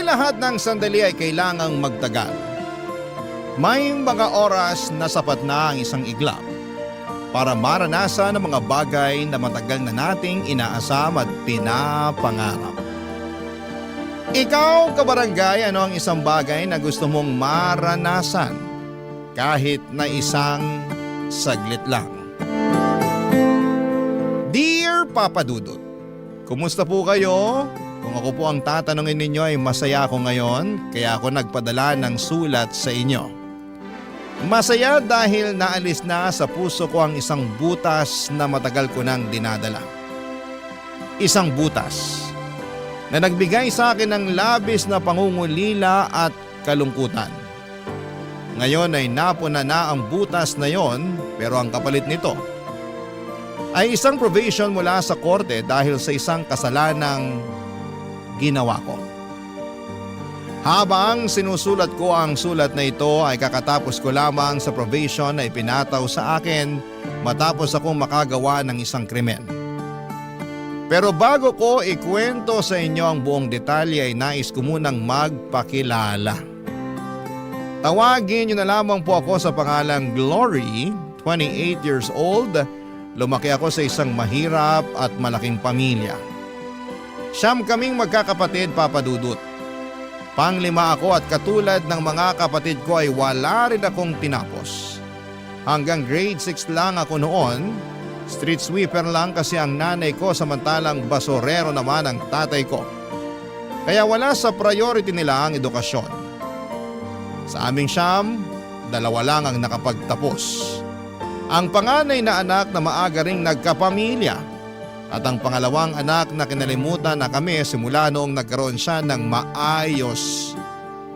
lahat ng sandali ay kailangang magtagal. May mga oras na sapat na ang isang iglap para maranasan ang mga bagay na matagal na nating inaasam at pinapangarap. Ikaw, kabarangay, ano ang isang bagay na gusto mong maranasan kahit na isang saglit lang? Dear Papa Dudut, kumusta po kayo? Kung ako po ang tatanungin ninyo ay masaya ako ngayon kaya ako nagpadala ng sulat sa inyo. Masaya dahil naalis na sa puso ko ang isang butas na matagal ko nang dinadala. Isang butas na nagbigay sa akin ng labis na pangungulila at kalungkutan. Ngayon ay napuna na ang butas na yon, pero ang kapalit nito ay isang probation mula sa korte dahil sa isang kasalanang ginawa ko. Habang sinusulat ko ang sulat na ito ay kakatapos ko lamang sa probation na ipinataw sa akin matapos akong makagawa ng isang krimen. Pero bago ko ikwento sa inyo ang buong detalye ay nais ko munang magpakilala. Tawagin niyo na lamang po ako sa pangalang Glory, 28 years old. Lumaki ako sa isang mahirap at malaking pamilya. Siyam kaming magkakapatid, Papa Dudut. Panglima ako at katulad ng mga kapatid ko ay wala rin akong tinapos. Hanggang grade 6 lang ako noon. Street sweeper lang kasi ang nanay ko samantalang basurero naman ang tatay ko. Kaya wala sa priority nila ang edukasyon. Sa aming siyam, 2 lang ang nakapagtapos. Ang panganay na anak na maaga ring nagkapamilya at ang pangalawang anak na kinalimutan na kami simula noong nagkaroon siya ng maayos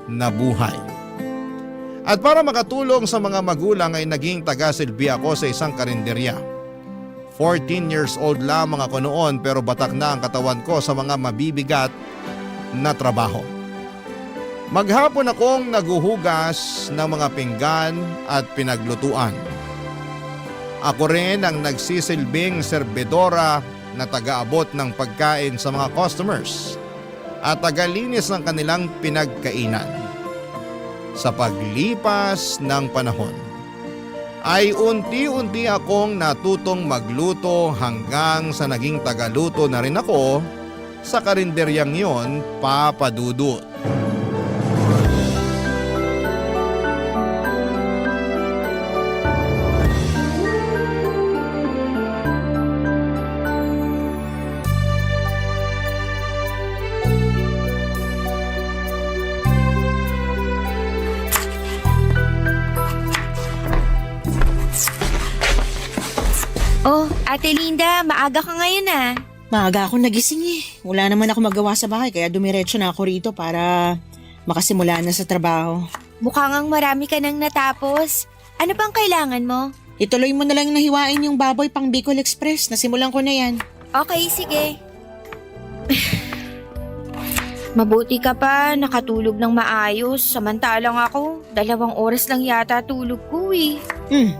na buhay. At para makatulong sa mga magulang ay naging taga-silbi ako sa isang karinderya. 14 years old lamang ako noon pero batak na ang katawan ko sa mga mabibigat na trabaho. Maghapon akong naguhugas ng mga pinggan at pinaglutuan. Ako rin ang nagsisilbing serbedora na taga-abot ng pagkain sa mga customers at tagalinis ng kanilang pinagkainan. Sa paglipas ng panahon, ay unti-unti akong natutong magluto hanggang sa naging tagaluto na rin ako sa karinderyang yon, Papa Dudut. Oh, Ate Linda, maaga ka ngayon ah. Maaga ako nagising eh. Wala naman ako magawa sa bahay kaya dumiretso na ako rito para makasimula na sa trabaho. Mukha ngang marami ka nang natapos. Ano bang kailangan mo? Ituloy mo na lang nahiwain yung baboy pang Bicol Express. Nasimulan ko na yan. Okay, sige. Mabuti ka pa, nakatulog ng maayos. Samantalang ako, 2 oras lang yata tulog ko eh.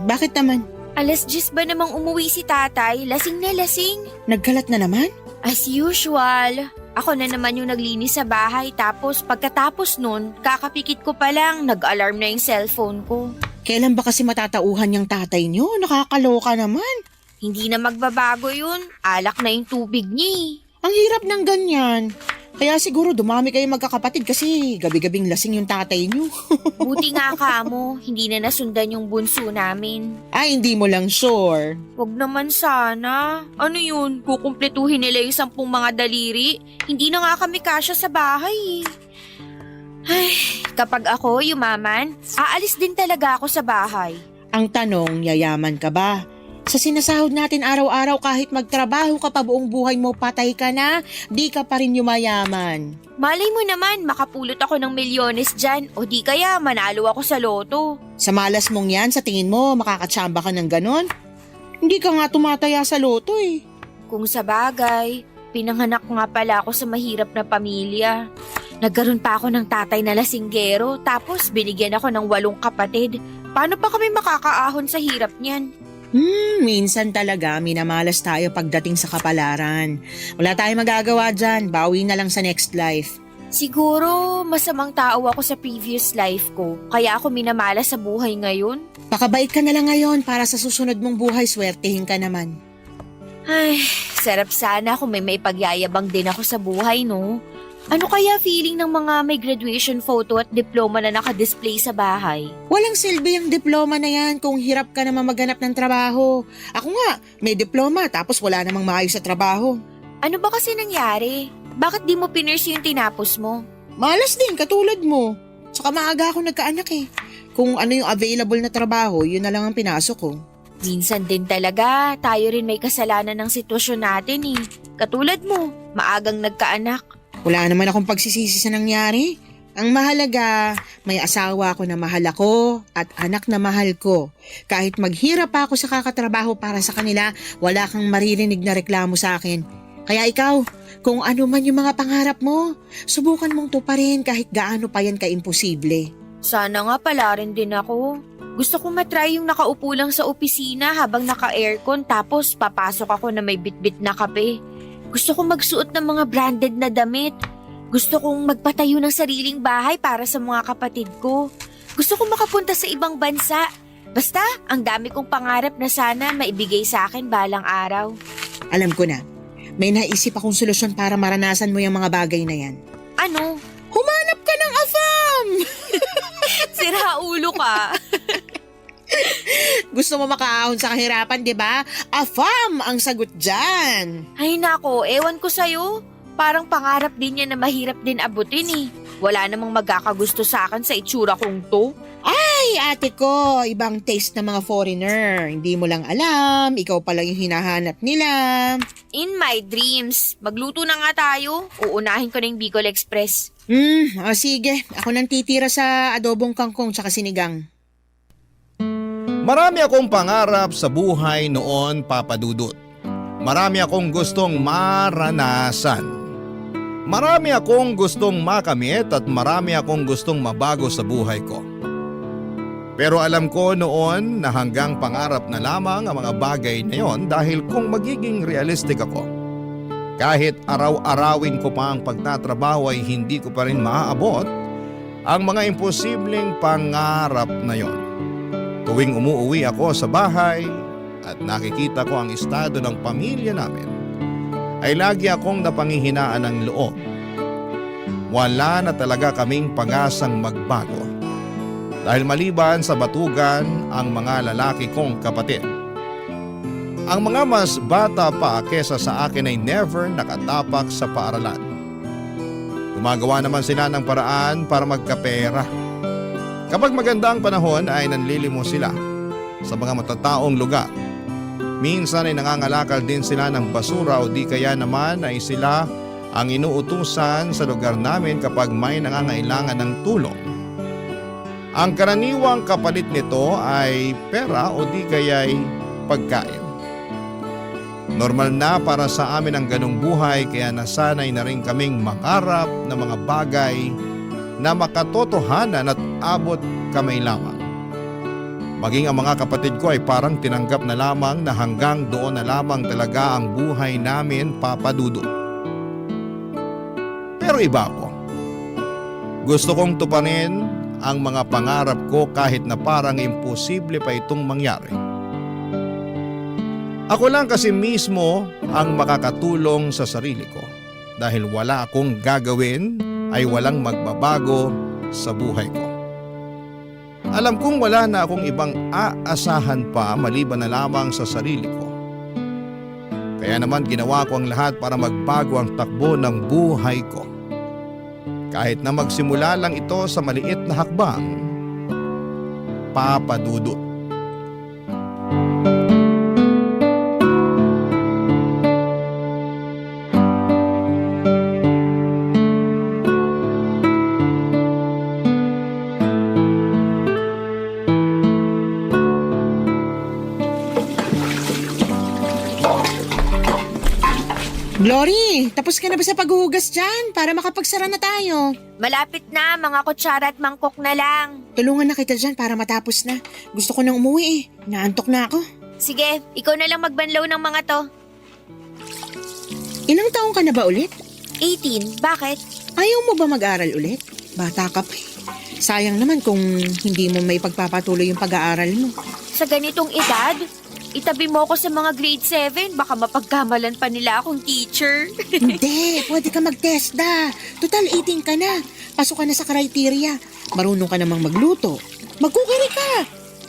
Bakit naman? 10:00 ba namang umuwi si tatay? Lasing na lasing. Nagkalat na naman? As usual. Ako na naman yung naglinis sa bahay tapos pagkatapos nun, kakapikit ko pa lang, nag-alarm na yung cellphone ko. Kailan ba kasi matatauhan yung tatay niyo? Nakakaloka naman. Hindi na magbabago yun. Alak na yung tubig niya eh. Ang hirap ng ganyan. Kaya siguro dumami kayong magkakapatid kasi gabi-gabing lasing yung tatay niyo. Buti nga ka mo, hindi na nasundan yung bunso namin. Ay, hindi mo lang sure. Wag naman sana. Ano yun, kukumpletuhin nila yung 10 mga daliri? Hindi na nga kami kasya sa bahay. Ay, kapag ako yumaman, aalis din talaga ako sa bahay. Ang tanong, yayaman ka ba? Sa sinasahod natin araw-araw kahit magtrabaho ka pa buong buhay mo, patay ka na, di ka pa rin yumayaman. Malay mo naman, makapulot ako ng milyones dyan o di kaya manalo ako sa loto. Sa malas mong yan, sa tingin mo, makakatsamba ka ng ganon? Hindi ka nga tumataya sa loto eh. Kung sa bagay, pinanganak nga pala ako sa mahirap na pamilya. Nagkaroon pa ako ng tatay na lasinggero tapos binigyan ako ng 8 kapatid. Paano pa kami makakaahon sa hirap niyan? Minsan talaga minamalas tayo pagdating sa kapalaran. Wala tayong magagawa dyan, bawi na lang sa next life. Siguro masamang tao ako sa previous life ko, kaya ako minamala sa buhay ngayon. Pakabait ka na lang ngayon para sa susunod mong buhay swertehin ka naman. Ay, sarap sana kung may maipagyayabang din ako sa buhay, no? Ano kaya feeling ng mga may graduation photo at diploma na nakadisplay sa bahay? Walang silbi ang diploma na yan kung hirap ka naman maghanap ng trabaho. Ako nga, may diploma tapos wala namang maayos sa trabaho. Ano ba kasi nangyari? Bakit di mo pinurse yung tinapos mo? Malas din, katulad mo. Tsaka maaga ako nagkaanak eh. Kung ano yung available na trabaho, yun na lang ang pinasok ko. Minsan din talaga, tayo rin may kasalanan ng sitwasyon natin eh. Katulad mo, maagang nagkaanak. Wala naman akong pagsisisi sa nangyari. Ang mahalaga, may asawa ako na mahal ako at anak na mahal ko. Kahit maghirap pa ako sa kakatrabaho para sa kanila, wala kang maririnig na reklamo sa akin. Kaya ikaw, kung ano man yung mga pangarap mo, subukan mong tuparin kahit gaano pa yan ka-imposible. Sana nga pala rin din ako. Gusto kong matry yung nakaupo lang sa opisina habang naka-aircon tapos papasok ako na may bitbit na kape. Gusto kong magsuot ng mga branded na damit. Gusto kong magpatayo ng sariling bahay para sa mga kapatid ko. Gusto kong makapunta sa ibang bansa. Basta, ang dami kong pangarap na sana maibigay sa akin balang araw. Alam ko na, may naisip akong solusyon para maranasan mo yung mga bagay na yan. Ano? Humanap ka ng afam! Sira ulo ka. Gusto mo makaahon sa kahirapan, di ba? Afam ang sagot dyan. Ay nako, ewan ko sa'yo. Parang pangarap din yan na mahirap din abutin eh. Wala namang magkakagusto sa akin sa itsura kong to. Ay, ate ko, ibang taste ng mga foreigner. Hindi mo lang alam, ikaw pala yung hinahanap nila. In my dreams, magluto na nga tayo. Uunahin ko na yung Bicol Express. Sige. Ako nang titira sa adobong kangkong tsaka sinigang. Marami akong pangarap sa buhay noon, Papa Dudut. Marami akong gustong maranasan. Marami akong gustong makamit at marami akong gustong mabago sa buhay ko. Pero alam ko noon na hanggang pangarap na lamang ang mga bagay na yon dahil kung magiging realistic ako, kahit araw-arawin ko pa ang pagtatrabaho ay hindi ko pa rin maaabot ang mga imposibleng pangarap na yon. Tuwing umuuwi ako sa bahay at nakikita ko ang estado ng pamilya namin, ay lagi akong napanghihinaan ng loob. Wala na talaga kaming pag-asang magbago. Dahil maliban sa batugan ang mga lalaki kong kapatid. Ang mga mas bata pa kesa sa akin ay never nakatapak sa paaralan. Gumagawa naman sila ng paraan para magkapera. Kapag maganda ang panahon ay nanlilimos sila sa mga matataong lugar. Minsan ay nangangalakal din sila ng basura o di kaya naman ay sila ang inuutusan sa lugar namin kapag may nangangailangan ng tulong. Ang karaniwang kapalit nito ay pera o di kaya'y pagkain. Normal na para sa amin ang ganong buhay kaya nasanay na rin kaming mangarap ng mga bagay na makatotohanan at abot kamay lamang. Maging ang mga kapatid ko ay parang tinanggap na lamang na hanggang doon na lamang talaga ang buhay namin, Papa Dudut. Pero iba ako. Gusto kong tuparin ang mga pangarap ko kahit na parang imposible pa itong mangyari. Ako lang kasi mismo ang makakatulong sa sarili ko dahil wala akong gagawin ay walang magbabago sa buhay ko. Alam kong wala na akong ibang aasahan pa maliban na lamang sa sarili ko. Kaya naman ginawa ko ang lahat para magbago ang takbo ng buhay ko. Kahit na magsimula lang ito sa maliit na hakbang, Papa Dudut. Glory, tapos ka na ba sa paghuhugas dyan para makapagsara na tayo? Malapit na, mga kutsara at mangkok na lang. Tulungan na kita dyan para matapos na. Gusto ko nang umuwi eh. Naantok na ako. Sige, ikaw na lang magbanlaw ng mga to. Ilang taong ka na ba ulit? 18, bakit? Ayaw mo ba mag-aral ulit? Bata ka pa eh. Sayang naman kung hindi mo may pagpapatuloy yung pag-aaral mo. Sa ganitong edad, itabi mo ako sa mga grade 7, baka mapagkamalan pa nila akong teacher. Hindi, pwede ka mag-TESDA. Total 18 ka na. Pasok ka na sa criteria. Marunong ka namang magluto. Magkukari ka.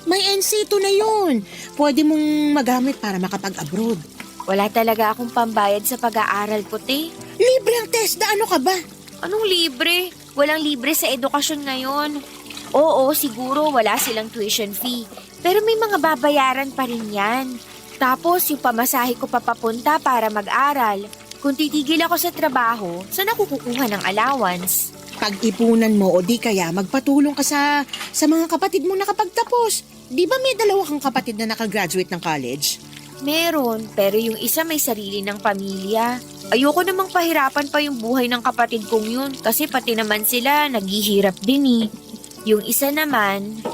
May NC2 na yun. Pwede mong magamit para makapag-abroad. Wala talaga akong pambayad sa pag-aaral, puti. Libre ang TESDA, ano ka ba? Anong libre? Walang libre sa edukasyon ngayon. Oo, siguro wala silang tuition fee. Pero may mga babayaran pa rin yan. Tapos yung pamasahe ko papapunta para mag-aral. Kung titigil ako sa trabaho, saan ako kukuha ng allowance? Pag-ipunan mo o di kaya magpatulong ka sa mga kapatid mo nakapagtapos. Di ba may dalawa kang kapatid na nakagraduate ng college? Meron, pero yung isa may sarili ng pamilya. Ayoko namang pahirapan pa yung buhay ng kapatid kong yun kasi pati naman sila naghihirap din eh. Yung isa naman,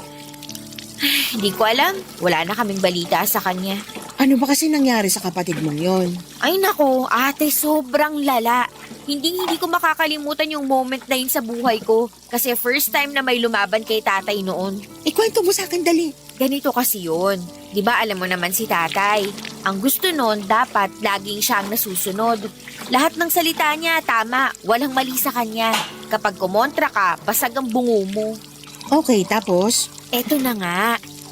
hindi ko alam. Wala na kaming balita sa kanya. Ano ba kasi nangyari sa kapatid mong yon? Ay nako, ate, sobrang lala. Hindi ko makakalimutan yung moment na yun sa buhay ko kasi first time na may lumaban kay tatay noon. Ikwento mo sa akin dali. Ganito kasi yun. Di ba alam mo naman si tatay? Ang gusto nun, dapat laging siya ang nasusunod. Lahat ng salita niya, tama. Walang mali sa kanya. Kapag kumontra ka, basag ang bungo mo. Okay, tapos? Eto na nga.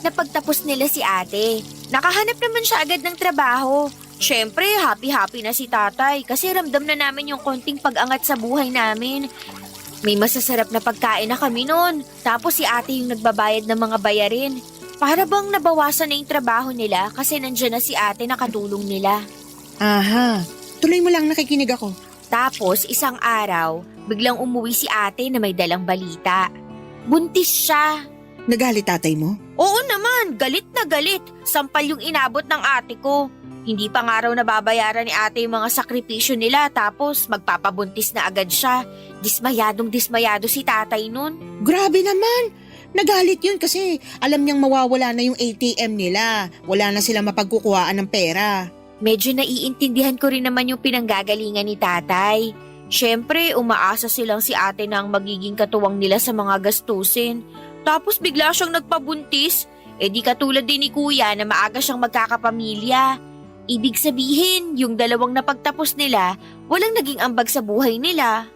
Napagtapos nila si ate. Nakahanap naman siya agad ng trabaho. Siyempre, happy-happy na si tatay kasi ramdam na namin yung konting pag-angat sa buhay namin. May masasarap na pagkain na kami noon. Tapos si ate yung nagbabayad ng mga bayarin. Para bang nabawasan na yung trabaho nila kasi nandiyan na si ate na katulong nila. Aha, tuloy mo lang, nakikinig ako. Tapos isang araw, biglang umuwi si ate na may dalang balita. Buntis siya. Nagalit tatay mo? Oo naman, galit na galit. Sampal yung inabot ng ate ko. Hindi pa nga raw nababayaran ni ate yung mga sakripisyo nila tapos magpapabuntis na agad siya. Dismayado si tatay nun. Grabe naman! Nagalit yun kasi alam niyang mawawala na yung ATM nila. Wala na silang mapagkukuhaan ng pera. Medyo naiintindihan ko rin naman yung pinanggagalingan ni tatay. Siyempre, umaasa silang si ate na ang magiging katuwang nila sa mga gastusin. Tapos bigla siyang nagpabuntis. Di katulad din ni kuya na maaga siyang magkakapamilya. Ibig sabihin, yung dalawang napagtapos nila, walang naging ambag sa buhay nila.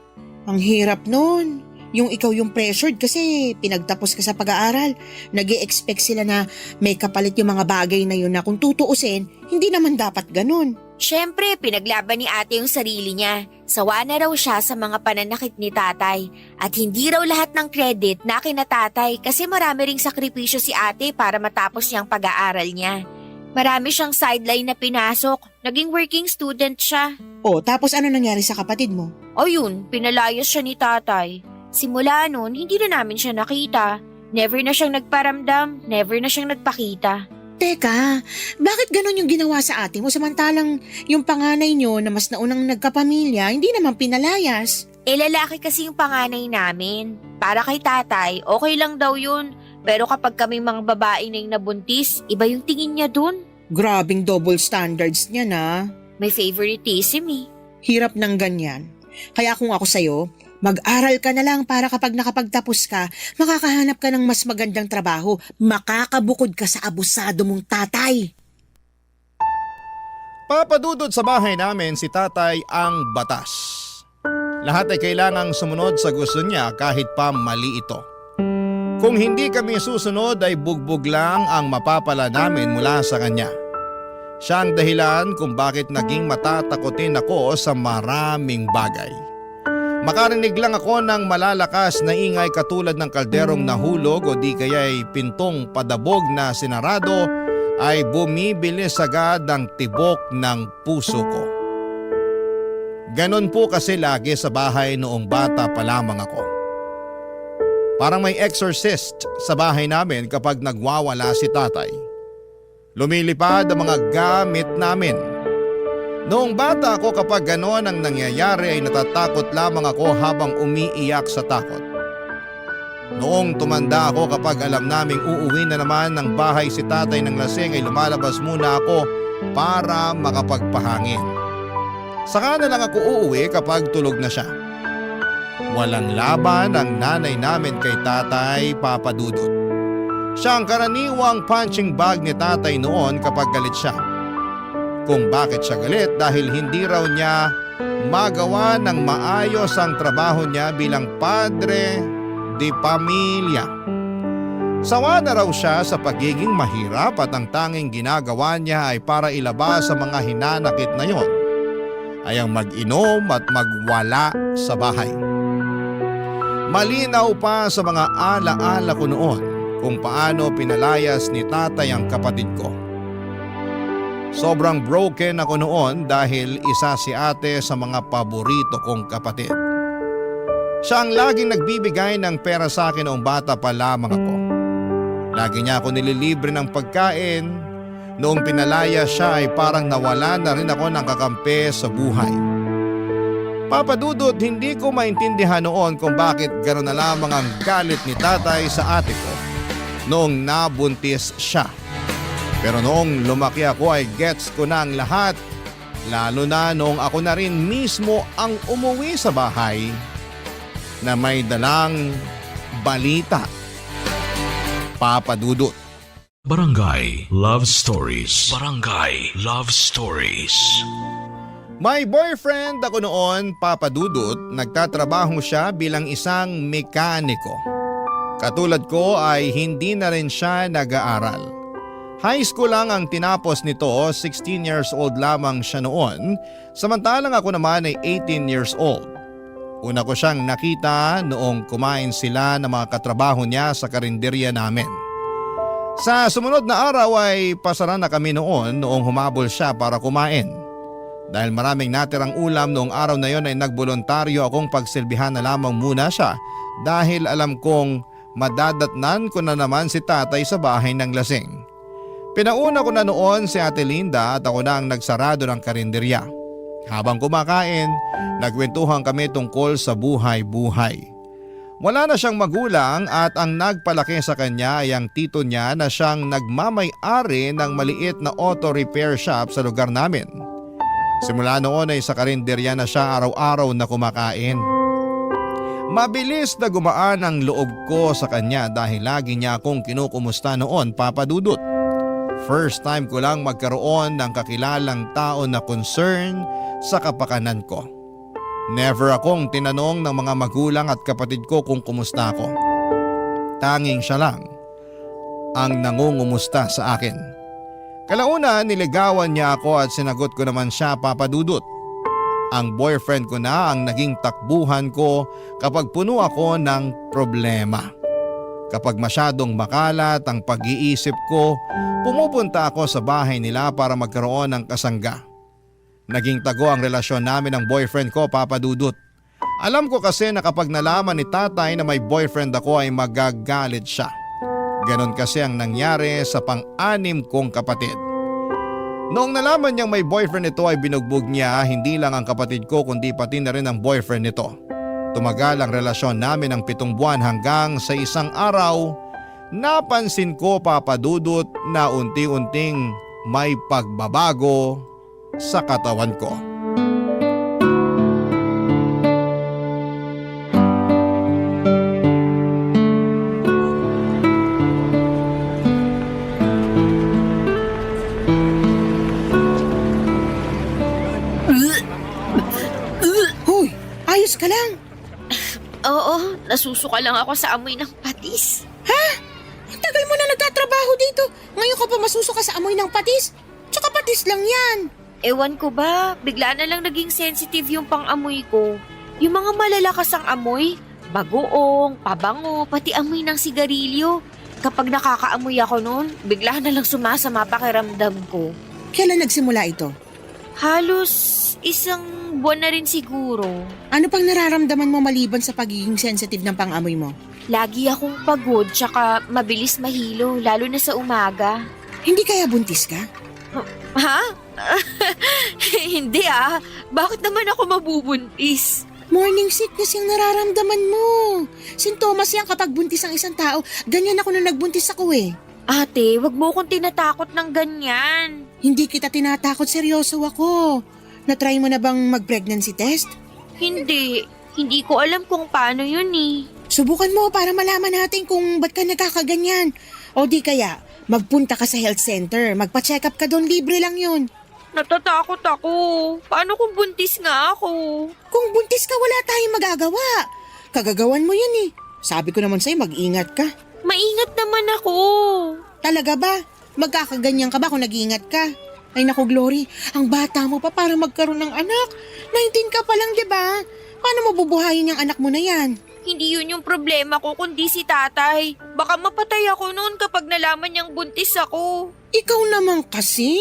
Ang hirap nun. Yung ikaw yung pressured kasi pinagtapos ka sa pag-aaral. Nag-i-expect sila na may kapalit yung mga bagay na yun na kung tutuusin, hindi naman dapat ganun. Siyempre, pinaglaban ni ate yung sarili niya. Sawa na raw siya sa mga pananakit ni tatay. At hindi raw lahat ng credit na kina tatay kasi marami ring sakripisyo si ate para matapos niyang pag-aaral niya. Marami siyang sideline na pinasok. Naging working student siya. O, tapos ano nangyari sa kapatid mo? O yun, pinalayas siya ni tatay. Simula noon, hindi na namin siya nakita. Never na siyang nagparamdam, never na siyang nagpakita. Teka, bakit ganun yung ginawa sa ate mo samantalang yung panganay nyo na mas naunang nagkapamilya, hindi naman pinalayas? Lalaki kasi yung panganay namin. Para kay tatay, okay lang daw yun. Pero kapag kaming mga babae na yung nabuntis, iba yung tingin niya dun. Grabing double standards niya na. May favoritism eh. Hirap ng ganyan. Kaya kung ako sa'yo, mag-aral ka na lang para kapag nakapagtapos ka, makakahanap ka ng mas magandang trabaho. Makakabukod ka sa abusado mong tatay. Papadudod sa bahay namin si tatay ang batas. Lahat ay kailangang sumunod sa gusto niya kahit pa mali ito. Kung hindi kami susunod ay bugbog lang ang mapapala namin mula sa kanya. Siya ang dahilan kung bakit naging matatakotin ako sa maraming bagay. Makarinig lang ako ng malalakas na ingay katulad ng kalderong nahulog o di kaya'y pintong padabog na sinarado ay bumibilis agad ang tibok ng puso ko. Ganon po kasi lagi sa bahay noong bata pa lamang ako. Parang may exorcist sa bahay namin kapag nagwawala si tatay. Lumilipad ang mga gamit namin. Noong bata ako kapag gano'n ang nangyayari ay natatakot lamang ako habang umiiyak sa takot. Noong tumanda ako kapag alam naming uuwi na naman ng bahay si tatay ng lasing ay lumalabas muna ako para makapagpahangin. Saka na lang ako uuwi kapag tulog na siya. Walang laban ang nanay namin kay tatay, Papa Dudut. Siya ang karaniwang punching bag ni tatay noon kapag galit siya. Kung bakit siya galit dahil hindi raw niya magawa ng maayos ang trabaho niya bilang padre de pamilya. Sawa na raw siya sa pagiging mahirap at ang tanging ginagawa niya ay para ilabas sa mga hinanakit na yon ay ang mag-inom at magwala sa bahay. Malinaw pa sa mga alaala ko noon kung paano pinalayas ni tatay ang kapatid ko. Sobrang broken ako noon dahil isa si ate sa mga paborito kong kapatid. Siya ang laging nagbibigay ng pera sa akin noong bata pa lamang ako. Lagi niya ako nililibre ng pagkain. Noong pinalaya siya ay parang nawala na rin ako ng kakampi sa buhay. Papa Dudut, hindi ko maintindihan noon kung bakit gano'n na lamang ang galit ni tatay sa ate ko noong nabuntis siya. Pero noong lumaki ako ay gets ko na ang lahat, lalo na noong ako na rin mismo ang umuwi sa bahay na may dalang balita. Papa Dudut. Barangay Love Stories. Barangay Love Stories. May boyfriend ako noon, Papa Dudut. Nagtatrabaho siya bilang isang mekaniko. Katulad ko ay hindi na rin siya nag-aaral. High school lang ang tinapos nito, 16 years old lamang siya noon, samantalang ako naman ay 18 years old. Una ko siyang nakita noong kumain sila ng mga katrabaho niya sa karinderya namin. Sa sumunod na araw ay pasara na kami noong humabol siya para kumain. Dahil maraming natirang ulam noong araw na yon ay nagboluntaryo akong pagsilbihan na lamang muna siya dahil alam kong madadatnan ko na naman si tatay sa bahay ng lasing. Pinauna ko na noon si Ate Linda at ako na ang nagsarado ng karinderya. Habang kumakain, nagkwentuhan kami tungkol sa buhay-buhay. Wala na siyang magulang at ang nagpalaki sa kanya ay ang tito niya na siyang nagmamay-ari ng maliit na auto repair shop sa lugar namin. Simula noon ay sa karinderya na siya araw-araw na kumakain. Mabilis na gumaan ang loob ko sa kanya dahil lagi niya akong kinukumusta noon, Papa Dudut. First time ko lang magkaroon ng kakilalang tao na concern sa kapakanan ko. Never akong tinanong ng mga magulang at kapatid ko kung kumusta ako. Tanging siya lang ang nangungumusta sa akin. Kalauna niligawan niya ako at sinagot ko naman siya, Papa Dudut. Ang boyfriend ko na ang naging takbuhan ko kapag puno ako ng problema. Kapag masyadong makalat ang pag-iisip ko, pumupunta ako sa bahay nila para magkaroon ng kasangga. Naging tago ang relasyon namin ng boyfriend ko, Papa Dudut. Alam ko kasi na kapag nalaman ni tatay na may boyfriend ako ay magagalit siya. Ganon kasi ang nangyari sa pang-anim kong kapatid. Noong nalaman niyang may boyfriend ito ay binugbog niya hindi lang ang kapatid ko kundi pati na rin ang boyfriend nito. Tumagal ang relasyon namin ng 7 buwan hanggang sa isang araw, napansin ko, Papa Dudut, na unti-unting may pagbabago sa katawan ko. Hoy, ayos ka lang. Oo, nasusuka lang ako sa amoy ng patis. Ang tagal mo na nagtatrabaho dito. Ngayon ka pa masusuka sa amoy ng patis? Tsaka patis lang yan. Ewan ko ba, bigla na lang naging sensitive yung pang-amoy ko. Yung mga malalakas ang amoy, bagoong, pabango, pati amoy ng sigarilyo. Kapag nakakaamoy ako noon, bigla na lang sumasama pakiramdam ko. Kailan nagsimula ito? Halos isang buwan na rin siguro. Ano pang nararamdaman mo maliban sa pagiging sensitive ng pang-amoy mo? Lagi akong pagod tsaka mabilis mahilo, lalo na sa umaga. Hindi kaya buntis ka? Ha? Hindi ah. Bakit naman ako mabubuntis? Morning sickness yung nararamdaman mo. Sintomas yan kapag buntis ang isang tao. Ganyan ako nung nagbuntis ako eh. Ate, wag mo akong tinatakot ng ganyan. Hindi kita tinatakot, seryoso ako. Na-try mo na bang mag-pregnancy test? Hindi. Hindi ko alam kung paano yun eh. Subukan mo para malaman natin kung ba't ka nagkakaganyan. O di kaya, magpunta ka sa health center. Magpa-check up ka doon, libre lang yun. Natatakot ako. Paano kung buntis nga ako? Kung buntis ka, wala tayong magagawa. Kagagawan mo yan eh. Sabi ko naman sa'yo, mag-ingat ka. Maingat naman ako. Talaga ba? Magkakaganyan ka ba kung nag-iingat ka? Ay naku, Glory, ang bata mo pa para magkaroon ng anak. 19 ka pa lang, di ba? Paano mo bubuhayin yung anak mo na yan? Hindi yun yung problema ko kundi si tatay. Baka mapatay ako noon kapag nalaman niyang buntis ako. Ikaw naman kasi.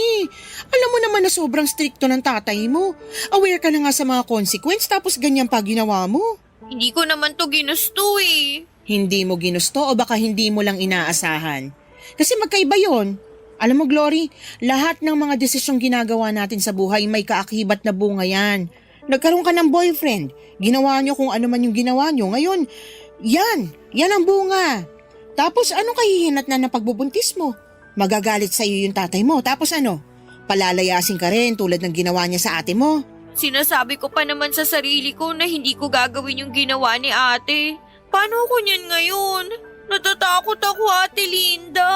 Alam mo naman na sobrang stricto ng tatay mo. Aware ka na nga sa mga consequence tapos ganyan pa ginawa mo. Hindi ko naman to ginusto eh. Hindi mo ginusto o baka hindi mo lang inaasahan? Kasi magkaiba yon. Alam mo, Glory, lahat ng mga desisyong ginagawa natin sa buhay may kaakibat na bunga yan. Nagkaroon ka ng boyfriend, ginawa nyo kung ano man yung ginawa nyo. Ngayon, yan ang bunga. Tapos anong kahihinat na pagbubuntis mo? Magagalit sa'yo yung tatay mo. Tapos ano? Palalayasin ka rin tulad ng ginawa niya sa ate mo. Sinasabi ko pa naman sa sarili ko na hindi ko gagawin yung ginawa ni ate. Paano ko niyan ngayon? Natatakot ako, Ate Linda.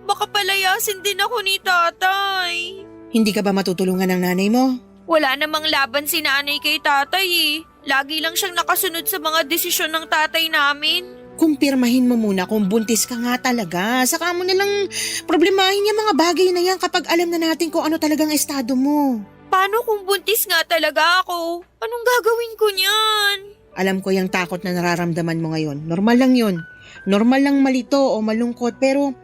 Baka palayasin din ako ni tatay. Hindi ka ba matutulungan ng nanay mo? Wala namang laban si nanay kay tatay eh. Lagi lang siyang nakasunod sa mga desisyon ng tatay namin. Kumpirmahin mo muna kung buntis ka nga talaga. Saka mo nalang problemahin yung mga bagay na yan kapag alam na natin kung ano talagang estado mo. Paano kung buntis nga talaga ako? Anong gagawin ko niyan? Alam ko yung takot na nararamdaman mo ngayon. Normal lang yun. Normal lang malito o malungkot pero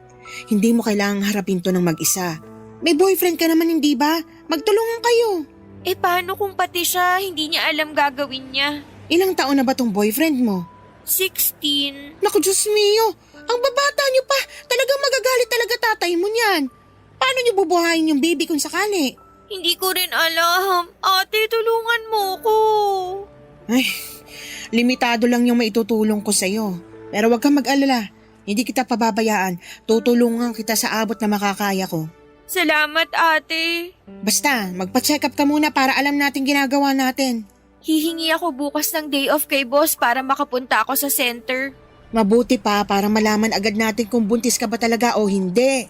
hindi mo kailangang harapin to ng mag-isa. May boyfriend ka naman, hindi ba? Magtulungan kayo. Eh paano kung pati siya hindi niya alam gagawin niya? Ilang taon na ba tong boyfriend mo? 16. Naku, Diyos mio. Ang babata niyo pa. Talagang magagalit talaga tatay mo niyan. Paano niyo bubuhayin yung baby kung sakali? Hindi ko rin alam. Ate, tulungan mo ko. Ay, limitado lang yung maitutulong ko sa'yo. Pero huwag kang mag-alala. Hindi kita pababayaan. Tutulungan kita sa abot na makakaya ko. Salamat, ate. Basta, magpa-check up ka muna para alam natin ginagawa natin. Hihingi ako bukas ng day off kay boss para makapunta ako sa center. Mabuti pa para malaman agad natin kung buntis ka ba talaga o hindi.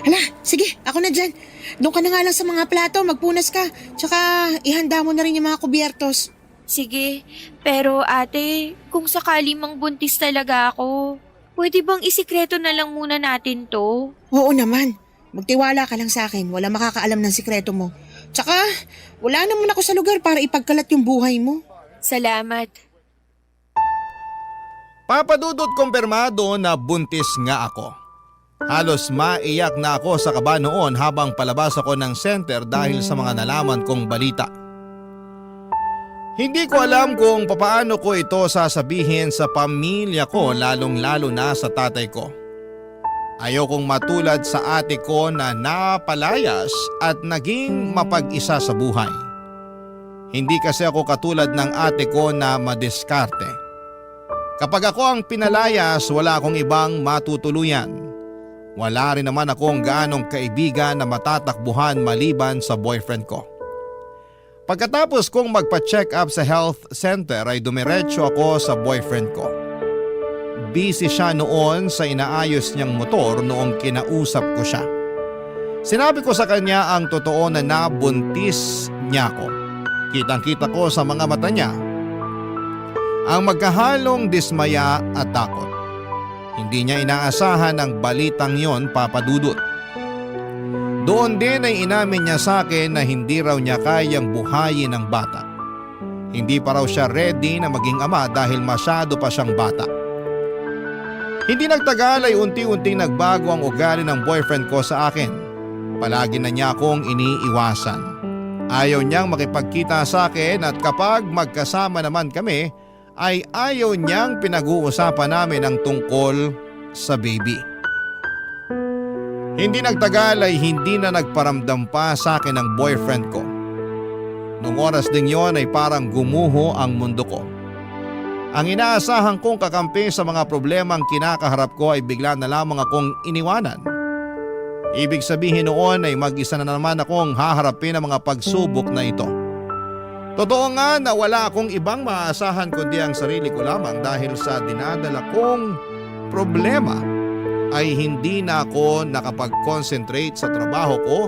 Hala, sige, ako na dyan. Doon ka na nga lang sa mga plato, magpunas ka. Tsaka ihanda mo na rin yung mga kubyertos. Sige, pero ate, kung sakali mang buntis talaga ako, pwede bang isikreto na lang muna natin to? Oo naman. Magtiwala ka lang sa akin, wala makakaalam ng sikreto mo. Tsaka, wala naman ako sa lugar para ipagkalat yung buhay mo. Salamat. Papadudot kumpirmado na buntis nga ako. Halos maiyak na ako sa kaba noon habang palabas ako ng center dahil sa mga nalaman kong balita. Hindi ko alam kung papaano ko ito sasabihin sa pamilya ko lalong-lalo na sa tatay ko. Ayokong matulad sa ate ko na napalayas at naging mapag-isa sa buhay. Hindi kasi ako katulad ng ate ko na madiskarte. Kapag ako ang pinalayas, wala akong ibang matutuluyan. Wala rin naman akong gaanong kaibigan na matatakbuhan maliban sa boyfriend ko. Pagkatapos kong magpa-check up sa health center ay dumiretso ako sa boyfriend ko. Busy siya noon sa inaayos niyang motor noong kinausap ko siya. Sinabi ko sa kanya ang totoo na nabuntis niya ako. Kitang-kita ko sa mga mata niya ang magkahalong dismaya at takot. Hindi niya inaasahan ang balitang yon, papadudot. Doon din ay inamin niya sa akin na hindi raw niya kayang buhayin ang bata. Hindi pa raw siya ready na maging ama dahil masyado pa siyang bata. Hindi nagtagal ay unti-unting nagbago ang ugali ng boyfriend ko sa akin. Palagi na niya akong iniiwasan. Ayaw niyang makipagkita sa akin at kapag magkasama naman kami ay ayaw niyang pinag-uusapan namin ang tungkol sa baby. Hindi nagtagal ay hindi na nagparamdam pa sa akin ang boyfriend ko. Noong oras ding yon ay parang gumuho ang mundo ko. Ang inaasahan kong kakampi sa mga problemang kinakaharap ko ay bigla na lamang akong iniwanan. Ibig sabihin noon ay mag-isa na naman akong haharapin ang mga pagsubok na ito. Totoo nga na wala akong ibang maaasahan kundi ang sarili ko lamang dahil sa dinadala kong problema ay hindi na ako nakapag-concentrate sa trabaho ko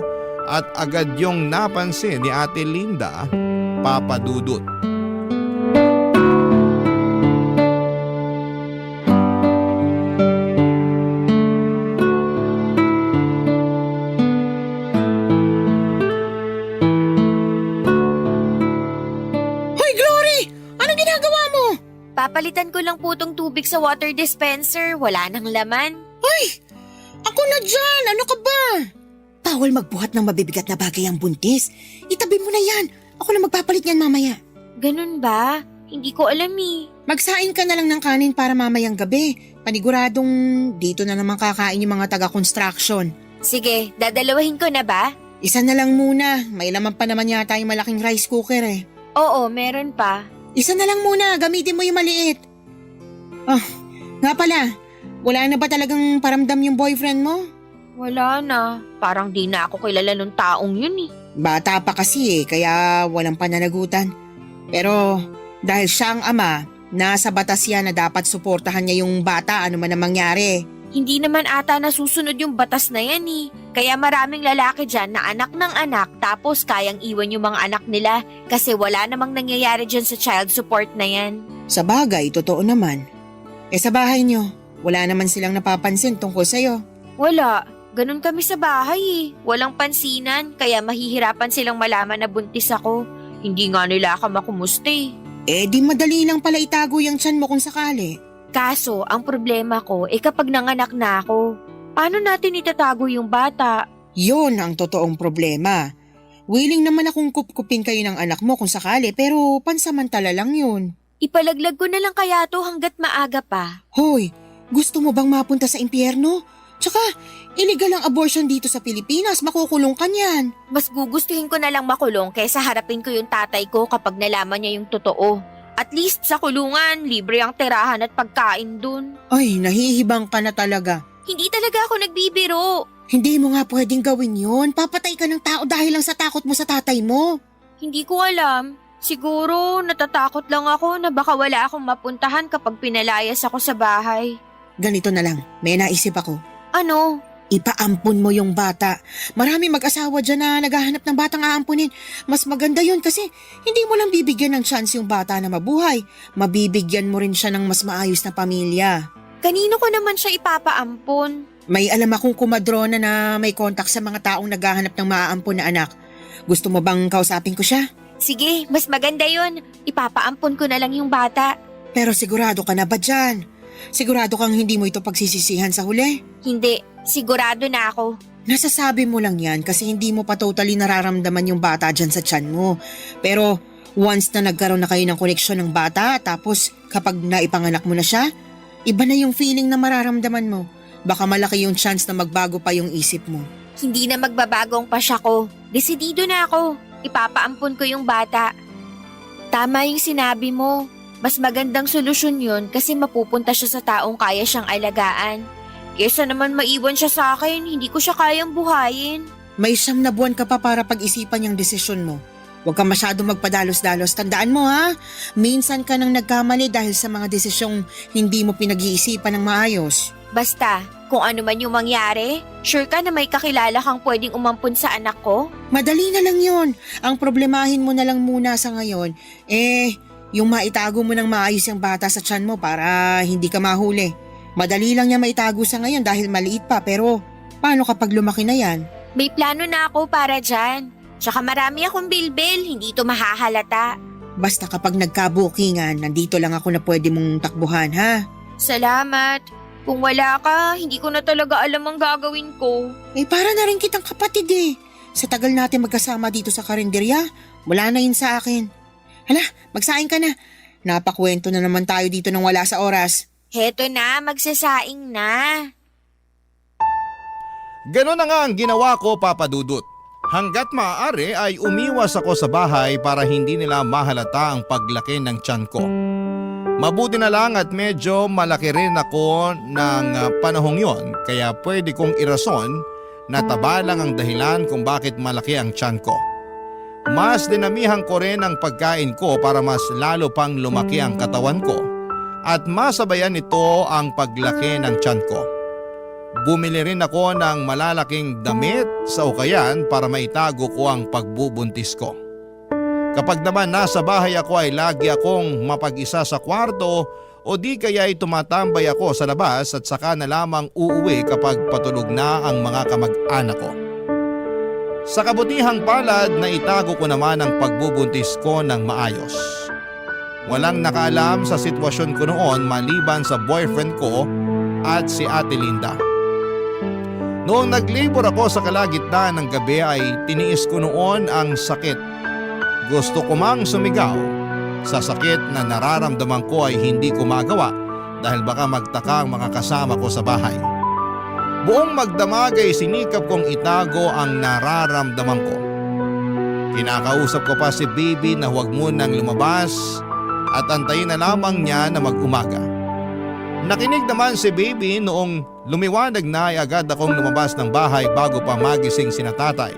at agad yung napansin ni Ate Linda, Papa Dudut. Hoy, Glory! Anong ginagawa mo? Papalitan ko lang po tong tubig sa water dispenser. Wala nang laman. Hoy! Ako na dyan! Ano ka ba? Bawal magbuhat ng mabibigat na bagay ang buntis. Itabi mo na yan. Ako na magpapalit yan mamaya. Ganun ba? Hindi ko alam eh. Magsain ka na lang ng kanin para mamayang gabi. Paniguradong dito na naman kakain yung mga taga-construction. Sige, dadalawahin ko na ba? Isa na lang muna. May laman pa naman yata yung malaking rice cooker eh. Oo, meron pa. Isa na lang muna. Gamitin mo yung maliit. Oh, nga pala. Wala na ba talagang paramdam yung boyfriend mo? Wala na. Parang di na ako kilala nung taong yun eh. Bata pa kasi kaya walang pananagutan. Pero dahil siya ang ama, nasa batas yan na dapat suportahan niya yung bata ano man ang mangyari. Hindi naman ata nasusunod yung batas na yan eh. Kaya maraming lalaki dyan na anak ng anak tapos kayang iwan yung mga anak nila kasi wala namang nangyayari dyan sa child support na yan. Sa bagay, totoo naman. Sa bahay niyo, wala naman silang napapansin tungkol sa'yo. Wala. Ganun kami sa bahay eh. Walang pansinan kaya mahihirapan silang malaman na buntis ako. Hindi nga nila ako makumusta eh. Di madali lang pala itago yung tiyan mo kung sakali. Kaso, ang problema ko kapag nanganak na ako, paano natin itatago yung bata? Yun ang totoong problema. Willing naman akong kupkupin kayo ng anak mo kung sakali pero pansamantala lang yun. Ipalaglag ko na lang kaya to hanggat maaga pa. Hoy, gusto mo bang mapunta sa impyerno? Tsaka, illegal ang abortion dito sa Pilipinas, makukulong ka niyan. Mas gugustuhin ko na lang makulong kaysa harapin ko yung tatay ko kapag nalaman niya yung totoo. At least sa kulungan, libre ang tirahan at pagkain dun. Ay, nahihibang ka na talaga. Hindi talaga ako nagbibiro. Hindi mo nga pwedeng gawin yun. Papatay ka ng tao dahil lang sa takot mo sa tatay mo. Hindi ko alam. Siguro natatakot lang ako na baka wala akong mapuntahan kapag pinalayas ako sa bahay. Ganito na lang, may naisip ako. Ano? Ipaampun mo yung bata. Marami mag-asawa dyan na naghahanap ng batang aampunin. Mas maganda yun kasi hindi mo lang bibigyan ng chance yung bata na mabuhay. Mabibigyan mo rin siya ng mas maayos na pamilya. Kanino ko naman siya ipapaampon? May alam akong kumadrona na may kontak sa mga taong naghahanap ng maaampun na anak. Gusto mo bang kausapin ko siya? Sige, mas maganda yun. Ipapaampon ko na lang yung bata. Pero sigurado ka na ba dyan? Sigurado kang hindi mo ito pagsisisihan sa huli? Hindi, sigurado na ako. Nasasabi mo lang yan kasi hindi mo pa totally nararamdaman yung bata dyan sa tiyan mo. Pero once na nagkaroon na kayo ng koneksyon ng bata tapos kapag naipanganak mo na siya, iba na yung feeling na mararamdaman mo. Baka malaki yung chance na magbago pa yung isip mo. Hindi na magbabago ang pasya ko. Desidido na ako. Ipapaampon ko yung bata. Tama yung sinabi mo. Mas magandang solusyon yun kasi mapupunta siya sa taong kaya siyang alagaan. Kesa naman maiwan siya sa akin, hindi ko siya kayang buhayin. May 9 na buwan ka pa para pag-isipan yung desisyon mo. Huwag ka masyadong magpadalos-dalos. Tandaan mo ha, minsan ka nang nagkamali dahil sa mga desisyong hindi mo pinag-iisipan ng maayos. Basta, kung ano man yung mangyari, sure ka na may kakilala kang pwedeng umampun sa anak ko? Madali na lang yun. Ang problemahin mo na lang muna sa ngayon, yung maitago mo ng maayos yung bata sa tiyan mo para hindi ka mahuli. Madali lang niya maitago sa ngayon dahil maliit pa pero paano kapag lumaki na yan? May plano na ako para dyan. Tsaka marami akong bilbil, hindi ito mahahalata. Basta kapag nagkabukingan, nandito lang ako na pwede mong takbuhan ha? Salamat. Kung wala ka, hindi ko na talaga alam ang gagawin ko. Para na rin kitang kapatid eh. Sa tagal natin magkasama dito sa karinderya, wala na yun sa akin. Hala, magsaing ka na. Napakwento na naman tayo dito nang wala sa oras. Heto na, magsasaing na. Ganon na nga ang ginawa ko, Papa Dudut. Hanggat maaari ay umiwas ako sa bahay para hindi nila mahalata ang paglaki ng tiyan ko. Mabuti na lang at medyo malaki rin ako ng panahong yon kaya pwede kong irason na taba lang ang dahilan kung bakit malaki ang tiyan ko. Mas dinamihan ko rin ang pagkain ko para mas lalo pang lumaki ang katawan ko at masabayan nito ang paglaki ng tiyan ko. Bumili rin ako ng malalaking damit sa ukayan para maitago ko ang pagbubuntis ko. Kapag naman nasa bahay ako ay lagi akong mapag-isa sa kwarto o di kaya ay tumatambay ako sa labas at saka na lamang uuwi kapag patulog na ang mga kamag-anak ko. Sa kabutihang palad na itago ko naman ang pagbubuntis ko ng maayos. Walang nakaalam sa sitwasyon ko noon maliban sa boyfriend ko at si Ate Linda. Noong nag-labor ako sa kalagitnaan ng gabi ay tiniis ko noon ang sakit. Gusto ko mang sumigaw. Sa sakit na nararamdaman ko ay hindi ko magawa dahil baka magtaka ang mga kasama ko sa bahay. Buong magdamag ay sinikap kong itago ang nararamdaman ko. Kinakausap ko pa si baby na huwag munang lumabas at antayin na lamang niya na mag-umaga. Nakinig naman si baby noong lumiwanag na ay agad akong lumabas ng bahay bago pa magising sina tatay.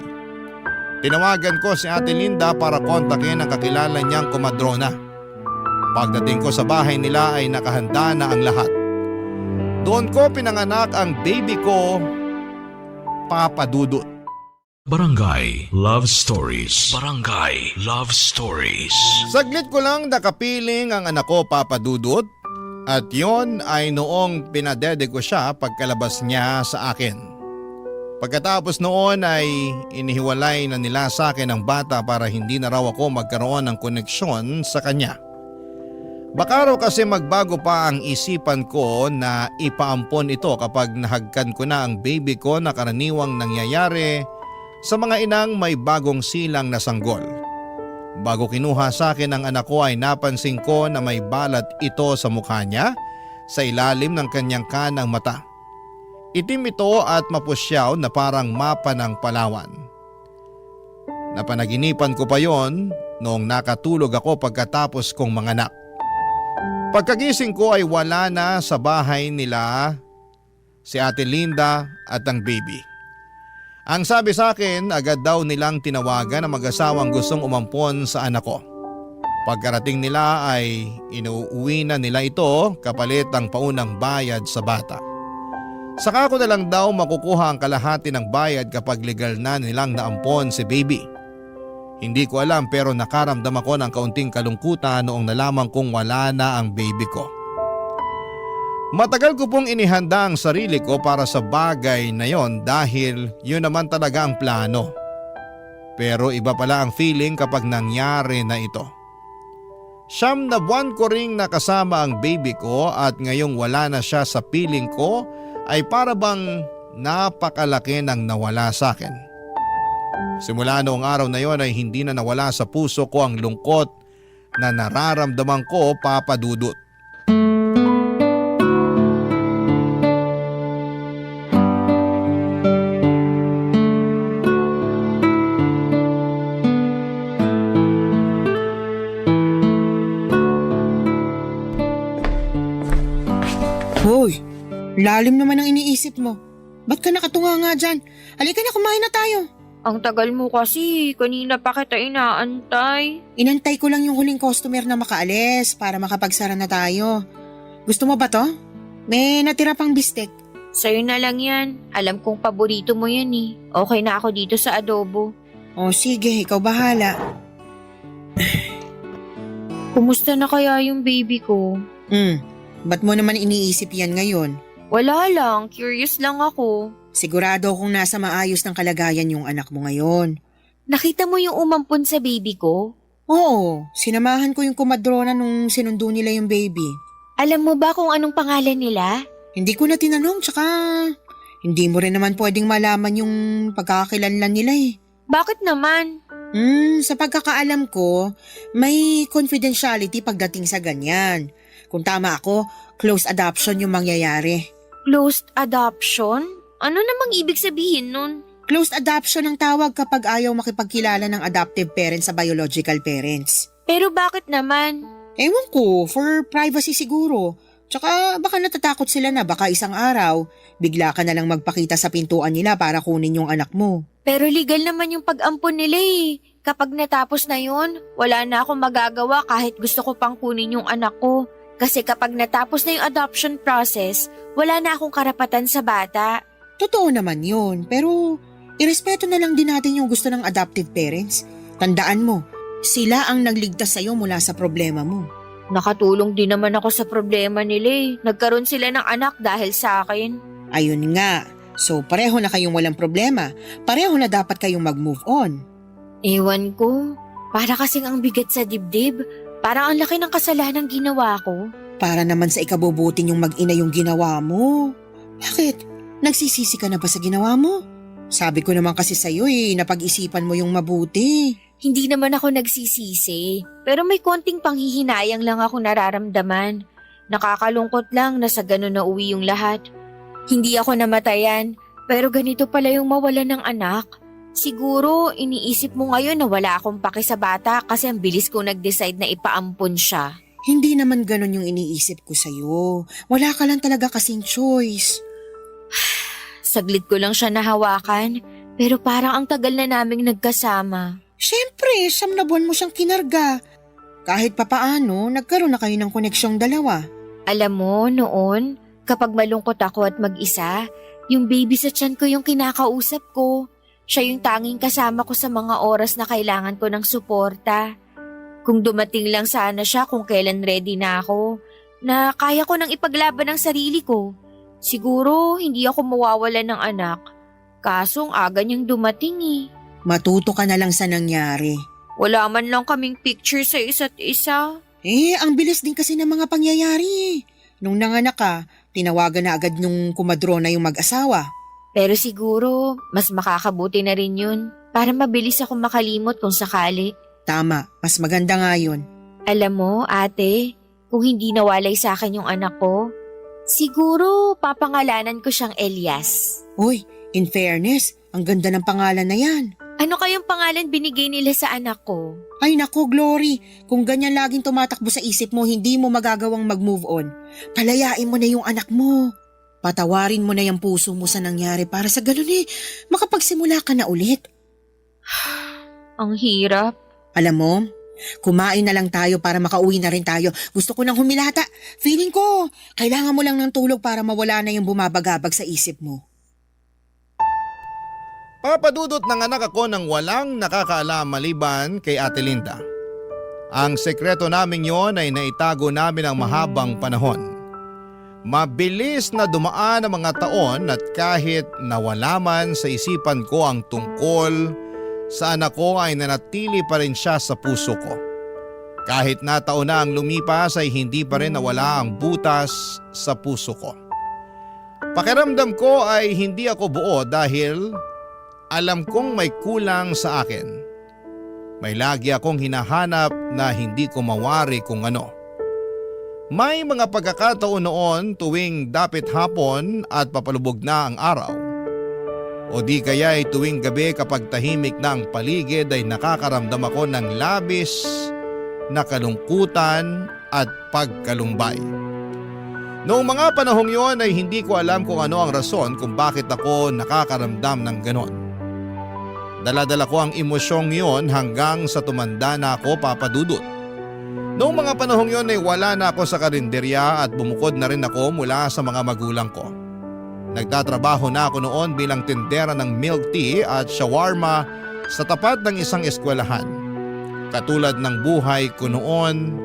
Tinawagan ko si Ate Linda para kontakin ang kakilala niyang komadrona. Pagdating ko sa bahay nila ay nakahanda na ang lahat. Doon ko pinanganak ang baby ko, Papa Dudut. Barangay Love Stories. Barangay Love Stories. Saglit ko lang nakapiling ang anak ko, Papa Dudut. At yon ay noong pinadede ko siya pagkalabas niya sa akin. Pagkatapos noon ay inihiwalay na nila sa akin ang bata para hindi na raw ako magkaroon ng koneksyon sa kanya. Baka raw kasi magbago pa ang isipan ko na ipaampon ito kapag nahagkan ko na ang baby ko na karaniwang nangyayari sa mga inang may bagong silang na sanggol. Bago kinuha sa akin ang anak ko ay napansin ko na may balat ito sa mukha niya sa ilalim ng kanyang kanang mata. Itim ito at mapusyaw na parang mapa ng Palawan. Napanaginipan ko pa yon noong nakatulog ako pagkatapos kong manganak. Pagkagising ko ay wala na sa bahay nila si Ate Linda at ang baby. Ang sabi sa akin, agad daw nilang tinawagan ang mag-asawang gustong umampon sa anak ko. Pagkarating nila ay inuuwi na nila ito kapalit ang paunang bayad sa bata. Saka ko na lang daw makukuha ang kalahati ng bayad kapag legal na nilang naampon si baby. Hindi ko alam pero nakaramdam ako ng kaunting kalungkutan noong nalaman kong wala na ang baby ko. Matagal ko pong inihanda ang sarili ko para sa bagay na yon dahil yun naman talaga ang plano. Pero iba pala ang feeling kapag nangyari na ito. 9 na buwan ko ring nakasama ang baby ko at ngayong wala na siya sa piling ko ay para bang napakalaki ng nawala sa akin. Simula noong araw na yon ay hindi na nawala sa puso ko ang lungkot na nararamdaman ko, Papa Dudut. Hoy, lalim naman ang iniisip mo. Ba't ka nakatunga nga dyan? Halika na, kumain na tayo. Ang tagal mo kasi, kanina pa kita inaantay. Inantay ko lang yung huling customer na makaalis para makapagsara na tayo. Gusto mo ba to? May natira pang bistek. Sa'yo na lang yan. Alam kong paborito mo yan eh. Okay na ako dito sa adobo. O sige, ikaw bahala. Kumusta na kaya yung baby ko? Ba't mo naman iniisip yan ngayon? Wala lang, curious lang ako. Sigurado akong nasa maayos ng kalagayan yung anak mo ngayon. Nakita mo yung umampon sa baby ko? Oo, sinamahan ko yung kumadrona nung sinundo nila yung baby. Alam mo ba kung anong pangalan nila? Hindi ko na tinanong, tsaka hindi mo rin naman pwedeng malaman yung pagkakakilanlan nila eh. Bakit naman? Sa pagkakaalam ko, may confidentiality pagdating sa ganyan. Kung tama ako, close adoption yung mangyayari. Closed adoption? Ano namang ibig sabihin nun? Closed adoption ang tawag kapag ayaw makipagkilala ng adoptive parents sa biological parents. Pero bakit naman? Ewan ko, for privacy siguro. Tsaka baka natatakot sila na baka isang araw, bigla ka na lang magpakita sa pintuan nila para kunin yung anak mo. Pero legal naman yung pag-ampon nila eh. kapag natapos na yun, wala na akong magagawa kahit gusto ko pang kunin yung anak ko. Kasi kapag natapos na yung adoption process, wala na akong karapatan sa bata. Totoo naman yun, pero irespeto na lang din natin yung gusto ng adoptive parents. Tandaan mo, sila ang nagligtas sa'yo mula sa problema mo. Nakatulong din naman ako sa problema nila eh. Nagkaroon sila ng anak dahil sa akin. Ayun nga, so pareho na kayong walang problema. Pareho na dapat kayong mag-move on. Ewan ko, para kasing ang bigat sa dibdib. Parang ang laki ng kasalanang ginawa ko. Para naman sa ikabubuti yung mag-ina yung ginawa mo. Bakit? Nagsisisi ka na ba sa ginawa mo? Sabi ko naman kasi sa'yo napag-isipan mo yung mabuti. Hindi naman ako nagsisisi, pero may konting panghihinayang lang ako nararamdaman. Nakakalungkot lang na sa ganun na uwi yung lahat. Hindi ako namatayan, pero ganito pala yung mawalan ng anak. Siguro, iniisip mo ngayon na wala akong paki sa bata kasi ang bilis ko nag-decide na ipaampon siya. Hindi naman ganun yung iniisip ko sa'yo. Wala ka lang talaga kasing choice. Saglit ko lang siya nahawakan, pero parang ang tagal na naming nagkasama. Siyempre, 9 na buwan mo siyang kinarga. Kahit papaano, nagkaroon na kayo ng koneksyong dalawa. Alam mo, noon, kapag malungkot ako at mag-isa, yung baby sa tiyan ko yung kinakausap ko. Siya yung tanging kasama ko sa mga oras na kailangan ko ng suporta. Kung dumating lang sana siya kung kailan ready na ako, na kaya ko nang ipaglaban ang sarili ko, siguro hindi ako mawawalan ng anak. Kaso ang aga niyang dumating eh. Matuto ka na lang sa nangyari. Wala man lang kaming picture sa isa't isa. Ang bilis din kasi ng mga pangyayari. Nung nanganak ka, tinawagan na agad nung kumadrona yung mag-asawa. Pero siguro, mas makakabuti na rin yun para mabilis ako makalimot kung sakali. Tama, mas maganda nga yun. Alam mo, ate, kung hindi nawalay sa akin yung anak ko, siguro papangalanan ko siyang Elias. Uy, in fairness, ang ganda ng pangalan na yan. Ano kayong pangalan binigay nila sa anak ko? Ay naku, Glory, kung ganyan laging tumatakbo sa isip mo, hindi mo magagawang mag-move on. Palayain mo na yung anak mo. Patawarin mo na yung puso mo sa nangyari para sa ganun makapagsimula ka na ulit. Ang hirap. Alam mo, kumain na lang tayo para makauwi na rin tayo. Gusto ko nang humilata. Feeling ko, kailangan mo lang ng tulog para mawala na yung bumabagabag sa isip mo. Papadudot ng anak ako ng walang nakakaalam maliban kay Ate Linda. Ang sekreto namin yon ay naitago namin ang mahabang panahon. Mabilis na dumaan ang mga taon at kahit nawala man sa isipan ko ang tungkol sa anak ko ay nanatili pa rin siya sa puso ko. Kahit na taon na ang lumipas ay hindi pa rin nawala ang butas sa puso ko. Pakiramdam ko ay hindi ako buo dahil alam kong may kulang sa akin. May lagi akong hinahanap na hindi ko mawari kung ano. May mga pagkakataon noon tuwing dapit hapon at papalubog na ang araw. O di kaya ay tuwing gabi kapag tahimik na ang paligid ay nakakaramdam ako ng labis na kalungkutan at pagkalumbay. Noong mga panahong yon ay hindi ko alam kung ano ang rason kung bakit ako nakakaramdam ng ganon. Dala-dala ko ang emosyong yon hanggang sa tumanda na ako, Papa Dudut. Noong mga panahong yon ay wala na ako sa karinderya at bumukod na rin ako mula sa mga magulang ko. Nagtatrabaho na ako noon bilang tindera ng milk tea at shawarma sa tapat ng isang eskwelahan. Katulad ng buhay ko noon,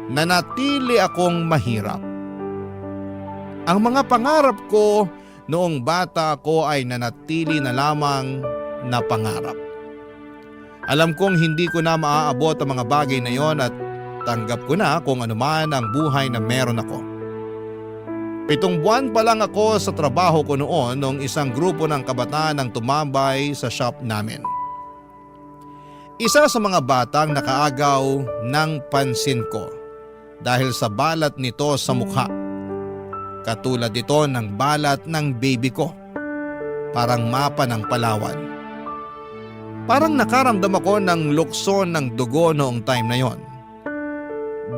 nanatili akong mahirap. Ang mga pangarap ko noong bata ko ay nanatili na lamang na pangarap. Alam kong hindi ko na maaabot ang mga bagay na yon at tanggap ko na kung anuman ang buhay na meron ako. 7 buwan pa lang ako sa trabaho ko noon nung isang grupo ng kabataan ang tumambay sa shop namin. Isa sa mga batang nakaagaw ng pansin ko dahil sa balat nito sa mukha. Katulad ito ng balat ng baby ko. Parang mapa ng Palawan. Parang nakaramdam ako ng lukso ng dugo noong time na yon.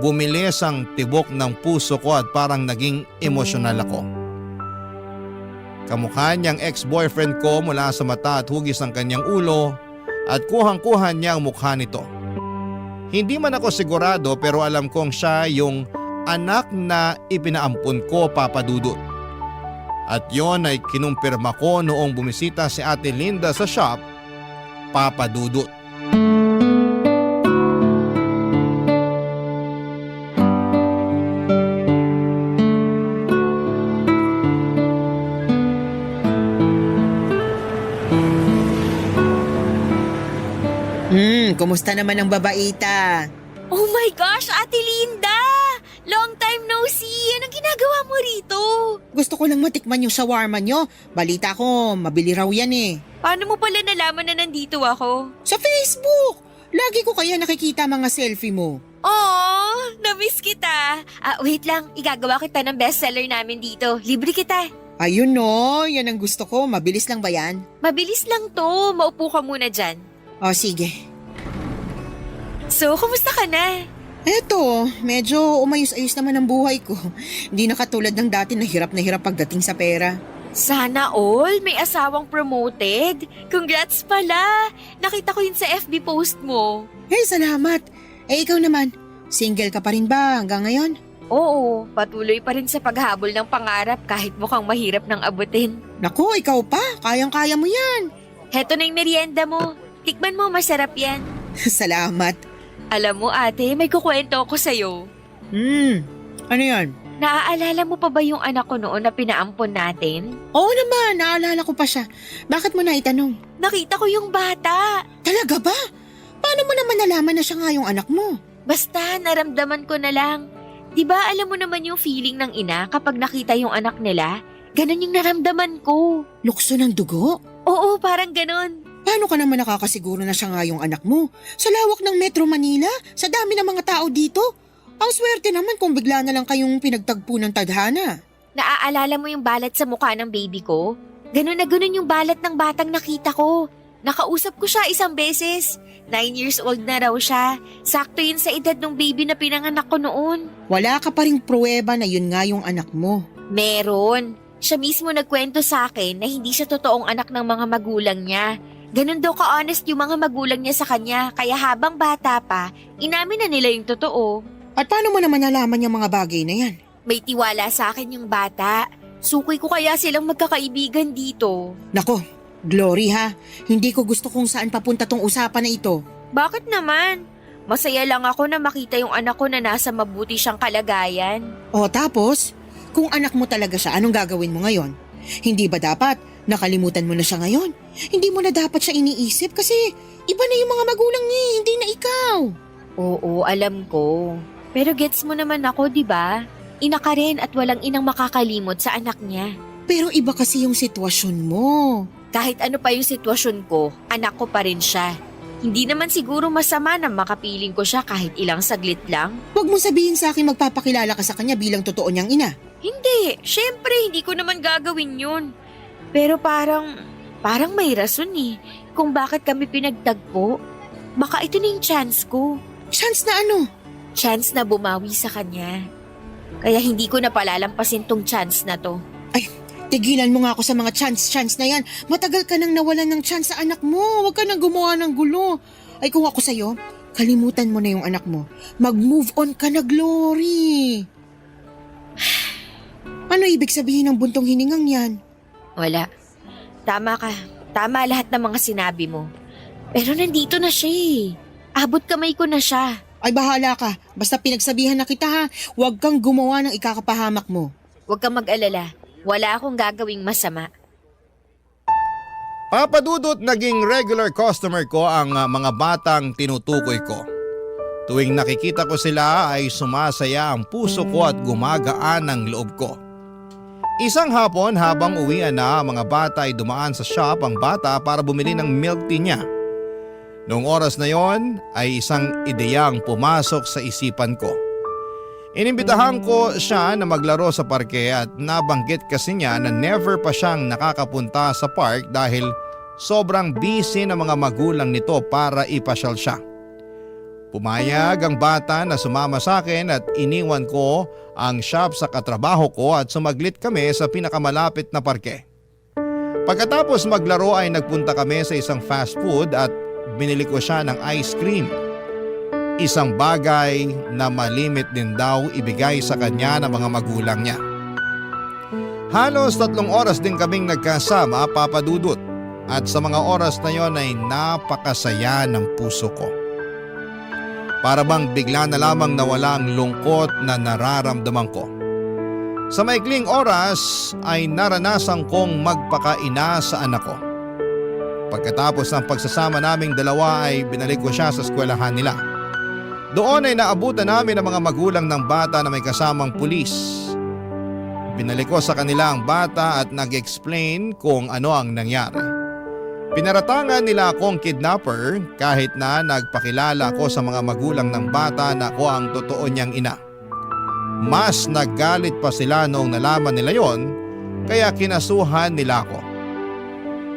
Bumilis ang tibok ng puso ko at parang naging emosyonal ako. Kamukha niyang ex-boyfriend ko mula sa mata at hugis ng kanyang ulo at kuhang-kuha niya ang mukha nito. Hindi man ako sigurado pero alam kong siya yung anak na ipinaampun ko, Papa Dudut. At yon ay kinumpirma ko noong bumisita si Ate Linda sa shop, Papa Dudut. Kumusta naman ang babaita? Oh my gosh, Ate Linda! Long time no see! Anong ginagawa mo rito? Gusto ko lang matikman yung shawarma nyo. Balita ko, mabili raw yan eh. Paano mo pala nalaman na nandito ako? Sa Facebook! Lagi ko kaya nakikita mga selfie mo. Oh, na-miss kita. Wait lang, igagawa kita ng bestseller namin dito. Libre kita. Ayun no, yan ang gusto ko. Mabilis lang ba yan? Mabilis lang to. Maupo ka muna dyan. O sige. So, kumusta ka na? Eto, medyo umayos-ayos naman ang buhay ko. Hindi na katulad ng dati na hirap pagdating sa pera. Sana all, may asawang promoted. Congrats pala. Nakita ko yun sa FB post mo. Hey, salamat. Ikaw naman, single ka pa rin ba hanggang ngayon? Oo, patuloy pa rin sa paghabol ng pangarap kahit mukhang mahirap nang abutin. Naku, ikaw pa. Kayang-kaya mo yan. Heto na yung merienda mo. Tikman mo, masarap yan. Salamat. Alam mo ate, may kukwento ako sa'yo. Ano yan? Naaalala mo pa ba yung anak ko noon na pinaampon natin? Oo naman, naalala ko pa siya. Bakit mo na itanong? Nakita ko yung bata. Talaga ba? Paano mo naman nalaman na siya nga yung anak mo? Basta naramdaman ko na lang. Diba alam mo naman yung feeling ng ina kapag nakita yung anak nila? Ganon yung naramdaman ko. Lukso ng dugo? Oo, parang ganon. Paano ka naman nakakasiguro na siya nga yung anak mo? Sa lawak ng Metro Manila, sa dami ng mga tao dito. Ang swerte naman kung bigla na lang kayong pinagtagpo ng tadhana. Naaalala mo yung balat sa mukha ng baby ko? Ganon na ganon yung balat ng batang nakita ko. Nakausap ko siya isang beses. 9 years old na raw siya. Sakto yun sa edad ng baby na pinanganak ko noon. Wala ka pa ring pruweba na yun nga yung anak mo. Meron. Siya mismo nagkwento sa akin na hindi siya totoong anak ng mga magulang niya. Ganon daw ka-honest yung mga magulang niya sa kanya, kaya habang bata pa, inamin na nila yung totoo. At paano mo naman nalaman yung mga bagay na yan? May tiwala sa akin yung bata. Sukoy ko kaya silang magkakaibigan dito. Nako, Glory ha, hindi ko gusto kung saan papunta tong usapan na ito. Bakit naman? Masaya lang ako na makita yung anak ko na nasa mabuti siyang kalagayan. O tapos, kung anak mo talaga siya, anong gagawin mo ngayon? Hindi ba dapat nakalimutan mo na siya ngayon? Hindi mo na dapat siya iniisip kasi iba na yung mga magulang niya, hindi na ikaw. Oo, alam ko. Pero gets mo naman ako, di ba? Ina ka rin at walang inang makakalimot sa anak niya. Pero iba kasi yung sitwasyon mo. Kahit ano pa yung sitwasyon ko, anak ko pa rin siya. Hindi naman siguro masama na makapiling ko siya kahit ilang saglit lang. Huwag mo sabihin sa akin magpapakilala ka sa kanya bilang totoo niyang ina. Hindi, syempre hindi ko naman gagawin yun. Pero parang may rason eh kung bakit kami pinagtagpo. Baka ito na yung chance ko. Chance na ano? Chance na bumawi sa kanya. Kaya hindi ko na palalampasin tong chance na to. Ay, tigilan mo nga ako sa mga chance na yan. Matagal ka nang nawalan ng chance sa anak mo. Huwag ka nang gumawa ng gulo. Ay kung ako sa'yo, kalimutan mo na yung anak mo. Mag-move on ka na, Glory. Ano ibig sabihin ng buntong hiningang yan? Wala. Tama ka. Tama lahat ng mga sinabi mo. Pero nandito na siya eh. Abot kamay ko na siya. Ay bahala ka. Basta pinagsabihan na kita ha. Huwag kang gumawa ng ikakapahamak mo. Huwag kang mag-alala. Wala akong gagawing masama. Papa Dudut, naging regular customer ko ang mga batang tinutukoy ko. Tuwing nakikita ko sila ay sumasaya ang puso ko at gumagaan ang loob ko. Isang hapon habang uwian na ang mga bata ay dumaan sa shop ang bata para bumili ng milk tea niya. Noong oras na yon ay isang ideyang pumasok sa isipan ko. Inimbitahan ko siya na maglaro sa parke at nabanggit kasi niya na never pa siyang nakakapunta sa park dahil sobrang busy ng mga magulang nito para ipasyal siya. Pumayag ang bata na sumama sa akin at iniwan ko ang shop sa katrabaho ko at sumaglit kami sa pinakamalapit na parke. Pagkatapos maglaro ay nagpunta kami sa isang fast food at binili ko siya ng ice cream. Isang bagay na malimit din daw ibigay sa kanya ng mga magulang niya. Halos 3 oras din kaming nagkasama, Papa Dudut, at sa mga oras na yon ay napakasaya ng puso ko. Para bang bigla na lamang nawala ang lungkot na nararamdaman ko. Sa maikling oras ay naranasan kong magpakaina sa anak ko. Pagkatapos ng pagsasama naming dalawa ay binalik ko siya sa eskwelahan nila. Doon ay naabutan namin ang mga magulang ng bata na may kasamang pulis. Binalik ko sa kanila ang bata at nag-explain kung ano ang nangyari. Pinaratangan nila akong kidnapper kahit na nagpakilala ko sa mga magulang ng bata na ako ang totoo niyang ina. Mas naggalit pa sila noong nalaman nila yon, kaya kinasuhan nila ako.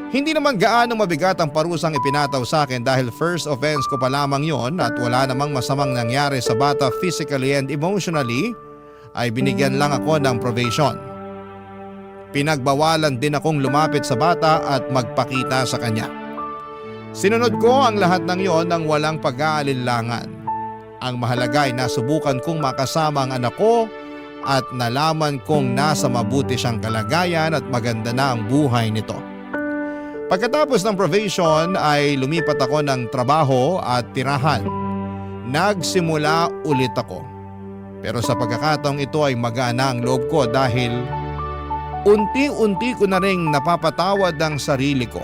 Hindi naman gaano mabigat ang parusang ipinataw sa akin dahil first offense ko pa lamang yon at wala namang masamang nangyari sa bata physically and emotionally, ay binigyan lang ako ng probation. Pinagbawalan din akong lumapit sa bata at magpakita sa kanya. Sinunod ko ang lahat ng yon nang walang pag-aalinlangan. Ang mahalaga ay nasubukan kong makasama ang anak ko at nalaman kong nasa mabuti siyang kalagayan at maganda na ang buhay nito. Pagkatapos ng probation ay lumipat ako ng trabaho at tirahan. Nagsimula ulit ako. Pero sa pagkakataong ito ay magaan ang loob ko dahil unti-unti ko na ring napapatawad ang sarili ko.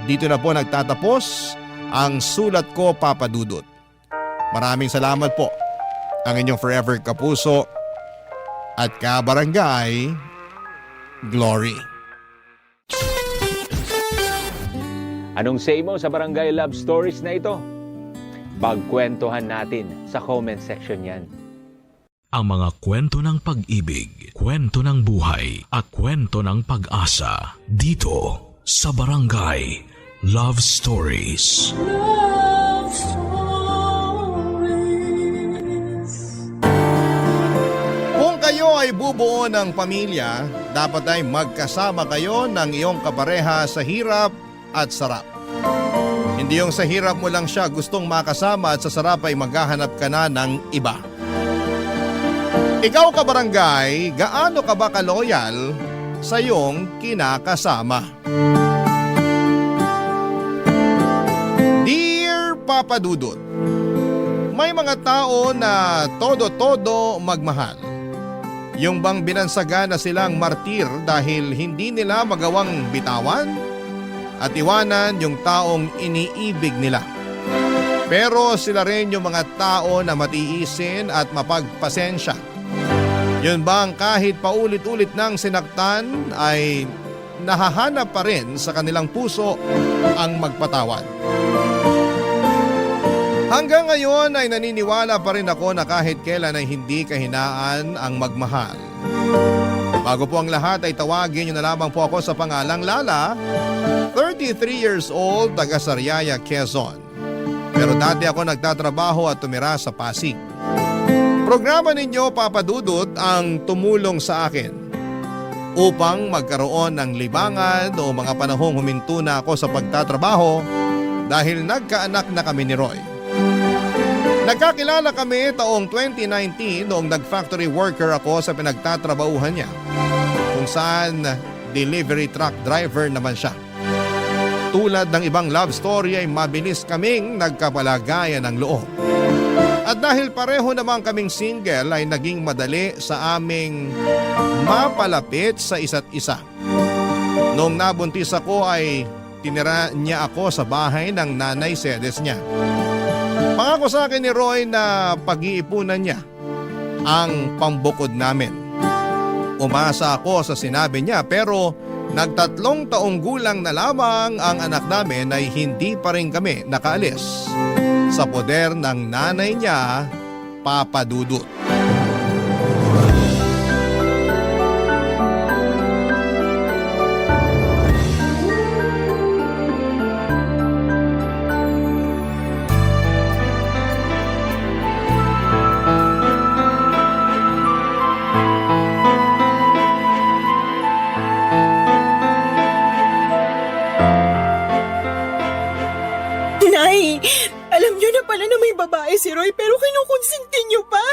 Dito na po nagtatapos ang sulat ko, Papa Dudut. Maraming salamat po. Ang inyong forever kapuso at kabarangay, Glory. Anong say mo sa Barangay Love Stories na ito? Pagkwentuhan natin sa comment section yan. Ang mga kwento ng pag-ibig, kwento ng buhay, at kwento ng pag-asa dito sa Barangay Love Stories. Love Stories. Kung kayo ay bubuo ng pamilya, dapat ay magkasama kayo ng iyong kapareha sa hirap at sarap. Hindi yung sa hirap mo lang siya gustong makasama at sa sarap ay maghahanap ka na ng iba. Ikaw, kabarangay, gaano ka ba kaloyal sa iyong kinakasama? Dear Papa Dudut, may mga tao na todo-todo magmahal. Yung bang binansaga na silang martir dahil hindi nila magawang bitawan at iwanan yung taong iniibig nila. Pero sila rin yung mga tao na matiisin at mapagpasensya. Yun bang kahit paulit-ulit nang sinaktan ay nahahanap pa rin sa kanilang puso ang magpatawad. Hanggang ngayon ay naniniwala pa rin ako na kahit kailan ay hindi kahinaan ang magmahal. Bago po ang lahat ay tawagin niyo na lamang po ako sa pangalang Lala, 33 years old, taga Sariaya, Quezon. Pero dati ako nagtatrabaho at tumira sa Pasig. Programa ninyo, Papa Dudut, ang tumulong sa akin upang magkaroon ng libangan o mga panahong huminto na ako sa pagtatrabaho dahil nagkaanak na kami ni Roy. Nagkakilala kami taong 2019 noong nag-factory worker ako sa pinagtatrabahuhan niya, kung saan delivery truck driver naman siya. Tulad ng ibang love story ay mabilis kaming nagkapalagayan ng loob. At dahil pareho naman kaming single ay naging madali sa aming mapalapit sa isa't isa. Noong nabuntis ako ay tinira niya ako sa bahay ng nanay sedes niya. Pangako sa akin ni Roy na pag-iipunan niya ang pambukod namin. Umasa ako sa sinabi niya pero nagtatlong taong gulang na lamang ang anak namin ay hindi pa rin kami nakaalis sa poder ng nanay niya, Papa Dudut. babae si Roy pero kinukonsinti niyo pa.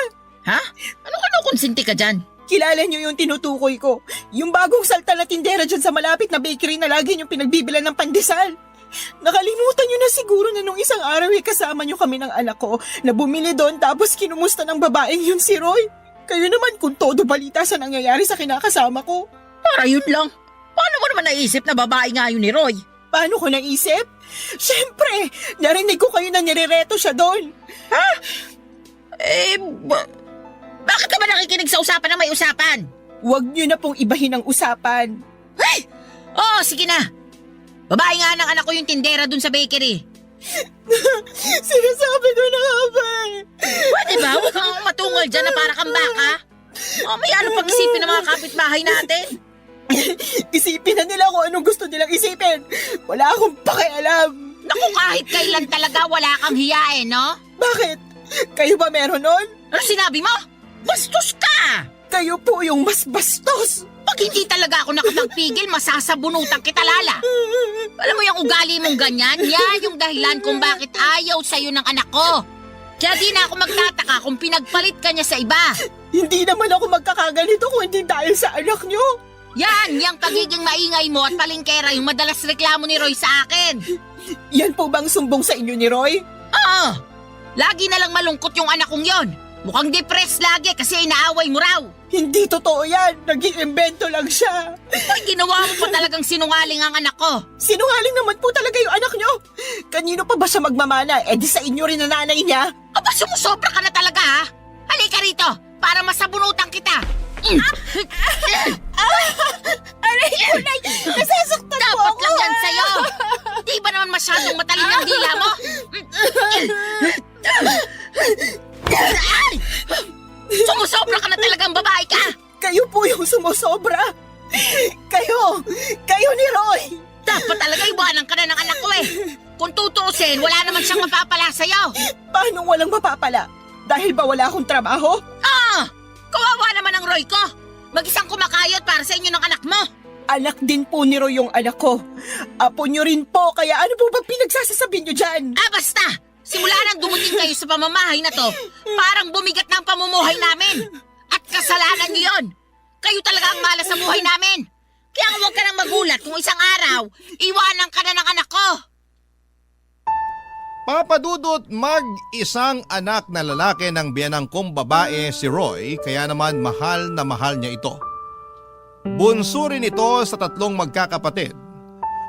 Ha? Ano ka konsinti ka dyan? Kilala niyo yung tinutukoy ko. Yung bagong salta na tindera dyan sa malapit na bakery na lagi niyong pinagbibilan ng pandesal. Nakalimutan niyo na siguro na nung isang araw kasama niyo kami ng anak ko na bumili doon tapos kinumusta ng babaeng yun si Roy. Kayo naman kung todo balita sa nangyayari sa kinakasama ko. Para yun lang. Paano mo naman naisip na babae nga yun ni Roy? Paano ko naisip? Siyempre, narinig ko kayo na nirereto siya doon. Bakit ka ba nakikinig sa usapan na may usapan? Huwag niyo na pong ibahin ang usapan. Hey! Oo, sige na. Babae nga ng anak ko yung tindera dun sa bakery. Sinasabi ko na nga ba? Pwede ba? Huwag kang matungal dyan na para kang baka. May ano pang isipin ng mga kapitbahay natin? Isipin na nila kung anong gusto nilang isipin. Wala akong pakialam. Naku, kahit kailan talaga wala kang hiyain, no? Bakit? Kayo ba meron nun? Ano sinabi mo? Bastos ka! Kayo po yung mas bastos. Pag hindi talaga ako nakapagpigil, masasabunutan kita, Lala. Alam mo yung ugali mong ganyan? Yan yung dahilan kung bakit ayaw sa'yo ng anak ko. Kaya di na ako magtataka kung pinagpalit ka niya sa iba. Hindi naman ako magkakaganito kung hindi dahil sa anak nyo. Yan, yung pagiging maingay mo at palingkera yung madalas reklamo ni Roy sa akin. Yan po bang sumbong sa inyo ni Roy? Oo, lagi na lang malungkot yung anak kong yon. Mukhang depressed lagi kasi inaaway mo raw. Hindi totoo yan. Nag-iimbento lang siya. Ay, ginawa mo pa talagang sinungaling ang anak ko. Sinungaling naman po talaga yung anak nyo. Kanino pa ba siya magmamana? Eh di sa inyo rin na nanay niya. Aba, sumusobra ka na talaga, ha? Halika rito, para masabunutan kita. Aray ko, Nay! Nasasaktan po Dapat ako! lang yan sa'yo. Di ba naman masyadong matalin ang dila mo? Ay! Sumusobra ka na talagang babae ka. Kayo po yung sumusobra. Kayo ni Roy. Dapat talaga iwanan ka na ng anak ko eh. Kung tutuusin, wala naman siyang mapapala sa'yo. Paano walang mapapala? Dahil ba wala akong trabaho? Ah! Kawawa naman ang Roy ko. Mag-isang kumakayot para sa inyo ng anak mo. Anak din po ni Roy yung anak ko. Apo nyo rin po, kaya ano po ba pinagsasasabi nyo dyan? Ah, basta! Simula nang dumating kayo sa pamamahay na to, parang bumigat na ang pamumuhay namin. At kasalanan niyo yun. Kayo talaga ang malas sa buhay namin. Kaya huwag ka nang magulat kung isang araw, iwanan ka na ng anak ko. Papadudot, mag-isang anak na lalaki ng biyanang kong babae si Roy, kaya naman mahal na mahal niya ito. Bunso rin ito sa 3 magkakapatid.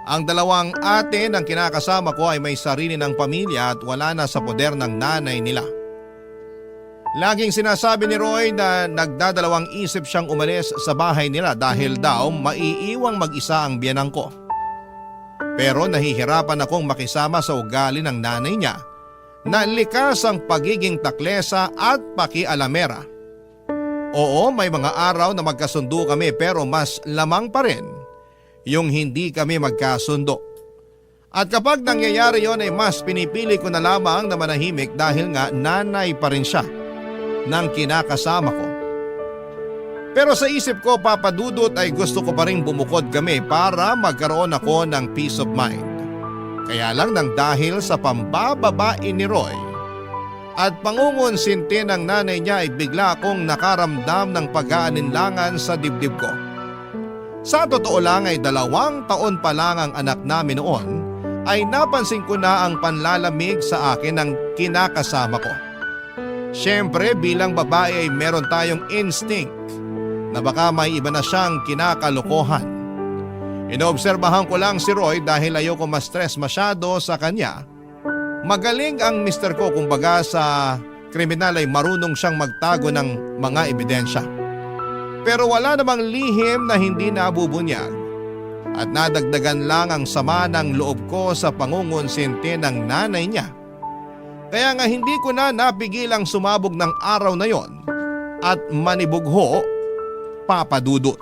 Ang 2 ate ng kinakasama ko ay may sarili ng pamilya at wala na sa poder ng nanay nila. Laging sinasabi ni Roy na nagdadalawang isip siyang umalis sa bahay nila dahil daw maiiwang mag-isa ang biyanang ko. Pero nahihirapan akong makisama sa ugali ng nanay niya na likas ang pagiging taklesa at pakialamera. Oo, may mga araw na magkasundo kami pero mas lamang pa rin yung hindi kami magkasundo. At kapag nangyayari yon ay mas pinipili ko na lamang na manahimik dahil nga nanay pa rin siya ng kinakasama ko. Pero sa isip ko, Papadudot, ay gusto ko pa rin bumukod kami para magkaroon ako ng peace of mind. Kaya lang nang dahil sa pambababae ni Roy at pangungonsinti ng nanay niya ay bigla akong nakaramdam ng pag-aalinlangan sa dibdib ko. Sa totoo lang ay 2 taon pa lang ang anak namin noon ay napansin ko na ang panlalamig sa akin ng kinakasama ko. Siyempre bilang babae ay meron tayong instinct na baka may iba na siyang kinakalokohan. Inoobserbahan ko lang si Roy dahil ayoko ma-stress masyado sa kanya. Magaling ang mister ko, kumbaga sa kriminal ay marunong siyang magtago ng mga ebidensya. Pero wala namang lihim na hindi nabubunyag at nadagdagan lang ang sama ng loob ko sa pangungonsinti ng nanay niya. Kaya nga hindi ko na napigilang sumabog ng araw na yon at manibugho, Papadudot.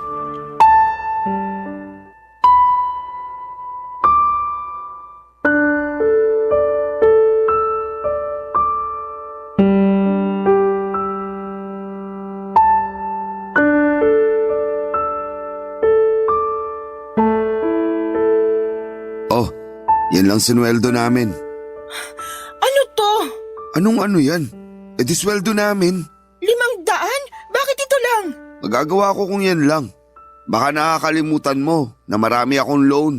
Oh, yan lang sinweldo namin. Ano to? Anong ano yan? E di sweldo namin. 500? Bakit ito lang? Magagawa ko kung yan lang. Baka nakakalimutan mo na marami akong loan.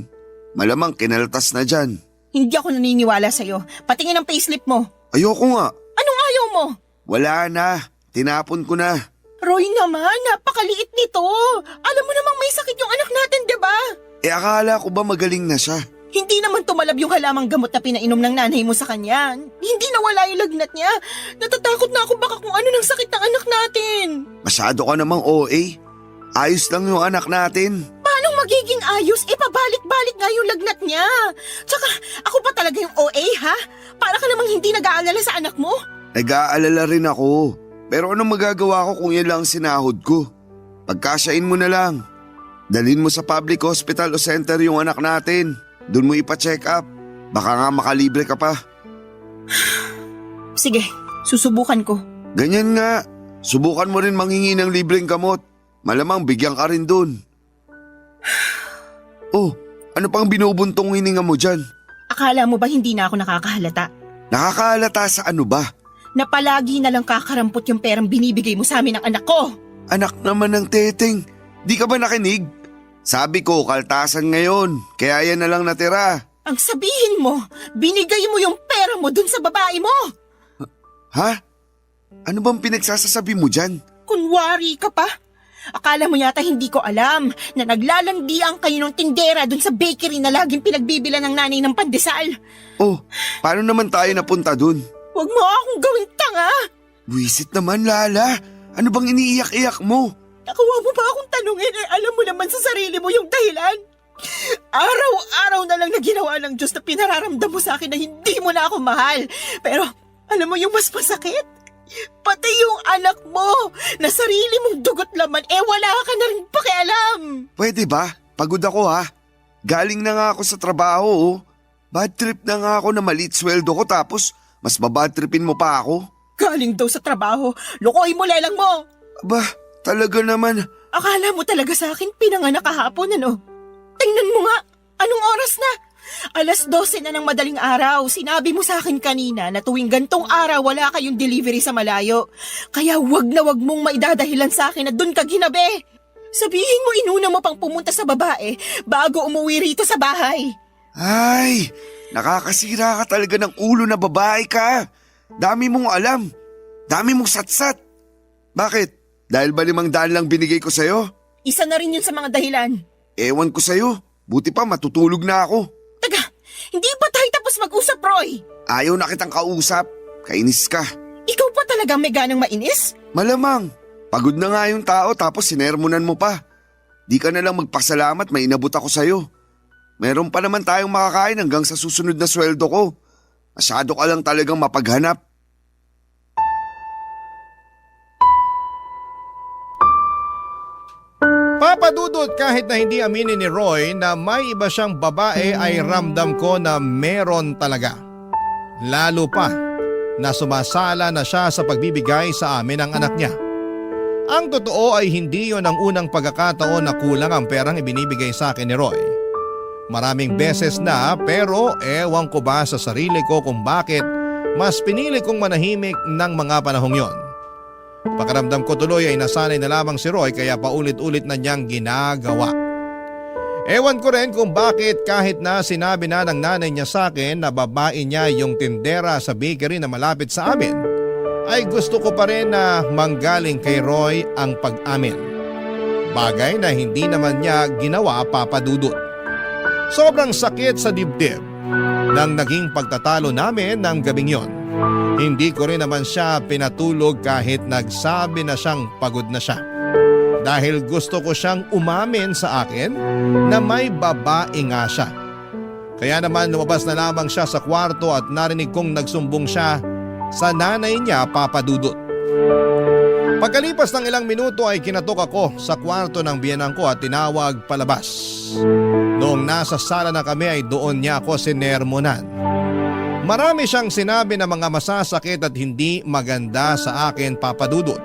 Malamang kinaltas na dyan. Hindi ako naniniwala sa'yo. Patingin ang payslip mo. Ayoko nga. Anong ayaw mo? Wala na. Tinapon ko na. Roy naman, napakaliit nito. Alam mo namang may sakit yung anak natin, di ba? E akala ko ba magaling na siya? Hindi naman tumalab yung halamang gamot na pinainom ng nanay mo sa kanya. Hindi nawala yung lagnat niya. Natatakot na ako baka kung ano ng sakit ng anak natin. Masyado ka namang OA. Ayos lang yung anak natin. Paano magiging ayos? Pabalik-balik nga yung lagnat niya. Tsaka ako pa talaga yung OA, ha? Para ka namang hindi nag-aalala sa anak mo? Nag-aalala rin ako. Pero anong magagawa ko kung yan lang ang sinahod ko? Pagkasyain mo na lang. Dalhin mo sa public hospital o center yung anak natin. Doon mo ipa-check up. Baka nga makalibre ka pa. Sige, susubukan ko. Ganyan nga. Subukan mo rin manghingi ng libreng gamot. Malamang bigyan ka rin doon. Oh, ano pang binubuntong hininga mo dyan? Akala mo ba hindi na ako nakakahalata? Nakakahalata sa ano ba? Na palagi na lang kakarampot yung perang binibigay mo sa amin ng anak ko. Anak naman ng teteng. Di ka ba nakinig? Sabi ko, kaltasan ngayon. Kaya yan na lang natira. Ang sabihin mo, binigay mo yung pera mo dun sa babae mo. Ha? Ano bang pinagsasasabi mo dyan? Kunwari ka pa. Akala mo yata hindi ko alam na naglalandian kayo ng tindera dun sa bakery na laging pinagbibila ng nanay ng pandesal. Oh, paano naman tayo napunta dun? Huwag mo akong gawing tanga. Wisit naman, Lala. Ano bang iniiyak-iyak mo? Nakuha mo ba akong tanungin alam mo naman sa sarili mo yung dahilan? Araw-araw na lang na ginawa ng Diyos na pinararamdam mo sa akin na hindi mo na ako mahal. Pero alam mo yung mas masakit? Pati yung anak mo na sarili mong dugot laman wala ka na rin pakialam. Pwede ba? Pagod ako ha. Galing na nga ako sa trabaho oh. Bad trip na nga ako na maliit sweldo ko tapos mas babad tripin mo pa ako. Galing daw sa trabaho, lukoy mo lelang mo. Aba, talaga naman. Akala mo talaga sa akin pinanganak kahapon ano? Tingnan mo nga, anong oras na? 12:00 na ng madaling araw. Sinabi mo sa akin kanina na tuwing gantong araw wala kayong delivery sa malayo. Kaya wag na wag mong maidadahilan sa akin na dun ka ginabi. Sabihin mo inuna mo pang pumunta sa babae bago umuwi rito sa bahay. Ay, nakakasira ka talaga ng ulo na babae ka. Dami mong alam. Dami mong satsat. Bakit? Dahil ba 500 lang binigay ko sa'yo? Isa na rin yun sa mga dahilan. Ewan ko sa'yo. Buti pa matutulog na ako. Taga, hindi pa tayo tapos mag-usap, Roy? Ayaw na kitang kausap. Kainis ka. Ikaw pa talagang may ganang mainis? Malamang. Pagod na nga yung tao tapos sinermonan mo pa. Di ka na lang magpasalamat may inabot ako sa'yo. Meron pa naman tayong makakain hanggang sa susunod na sweldo ko. Masyado ka lang talagang mapaghanap. Papadudot kahit na hindi aminin ni Roy na may iba siyang babae ay ramdam ko na meron talaga. Lalo pa na sumasala na siya sa pagbibigay sa amin ng anak niya. Ang totoo ay hindi yon ang unang pagkakataon na kulang ang perang ibinibigay sa akin ni Roy. Maraming beses na pero ewan ko ba sa sarili ko kung bakit mas pinili kong manahimik ng mga panahong yon. Pakiramdam ko tuloy ay nasanay na lamang si Roy kaya paulit-ulit na niyang ginagawa. Ewan ko rin kung bakit kahit na sinabi na ng nanay niya sa akin na babae niya yung tindera sa bakery na malapit sa amin, ay gusto ko pa rin na manggaling kay Roy ang pag-amin. Bagay na hindi naman niya ginawa, Papadudot. Sobrang sakit sa dibdib nang naging pagtatalo namin ng gabing yon. Hindi ko rin naman siya pinatulog kahit nagsabi na siyang pagod na siya. Dahil gusto ko siyang umamin sa akin na may babae nga siya. Kaya naman lumabas na lamang siya sa kwarto at narinig kong nagsumbong siya sa nanay niya, Papadudot. Pagkalipas ng ilang minuto ay kinatok ako sa kwarto ng biyenan ko at tinawag palabas. Noong nasa sala na kami ay doon niya ako sinermonan. Marami siyang sinabi na mga masasakit at hindi maganda sa akin, Papadudot.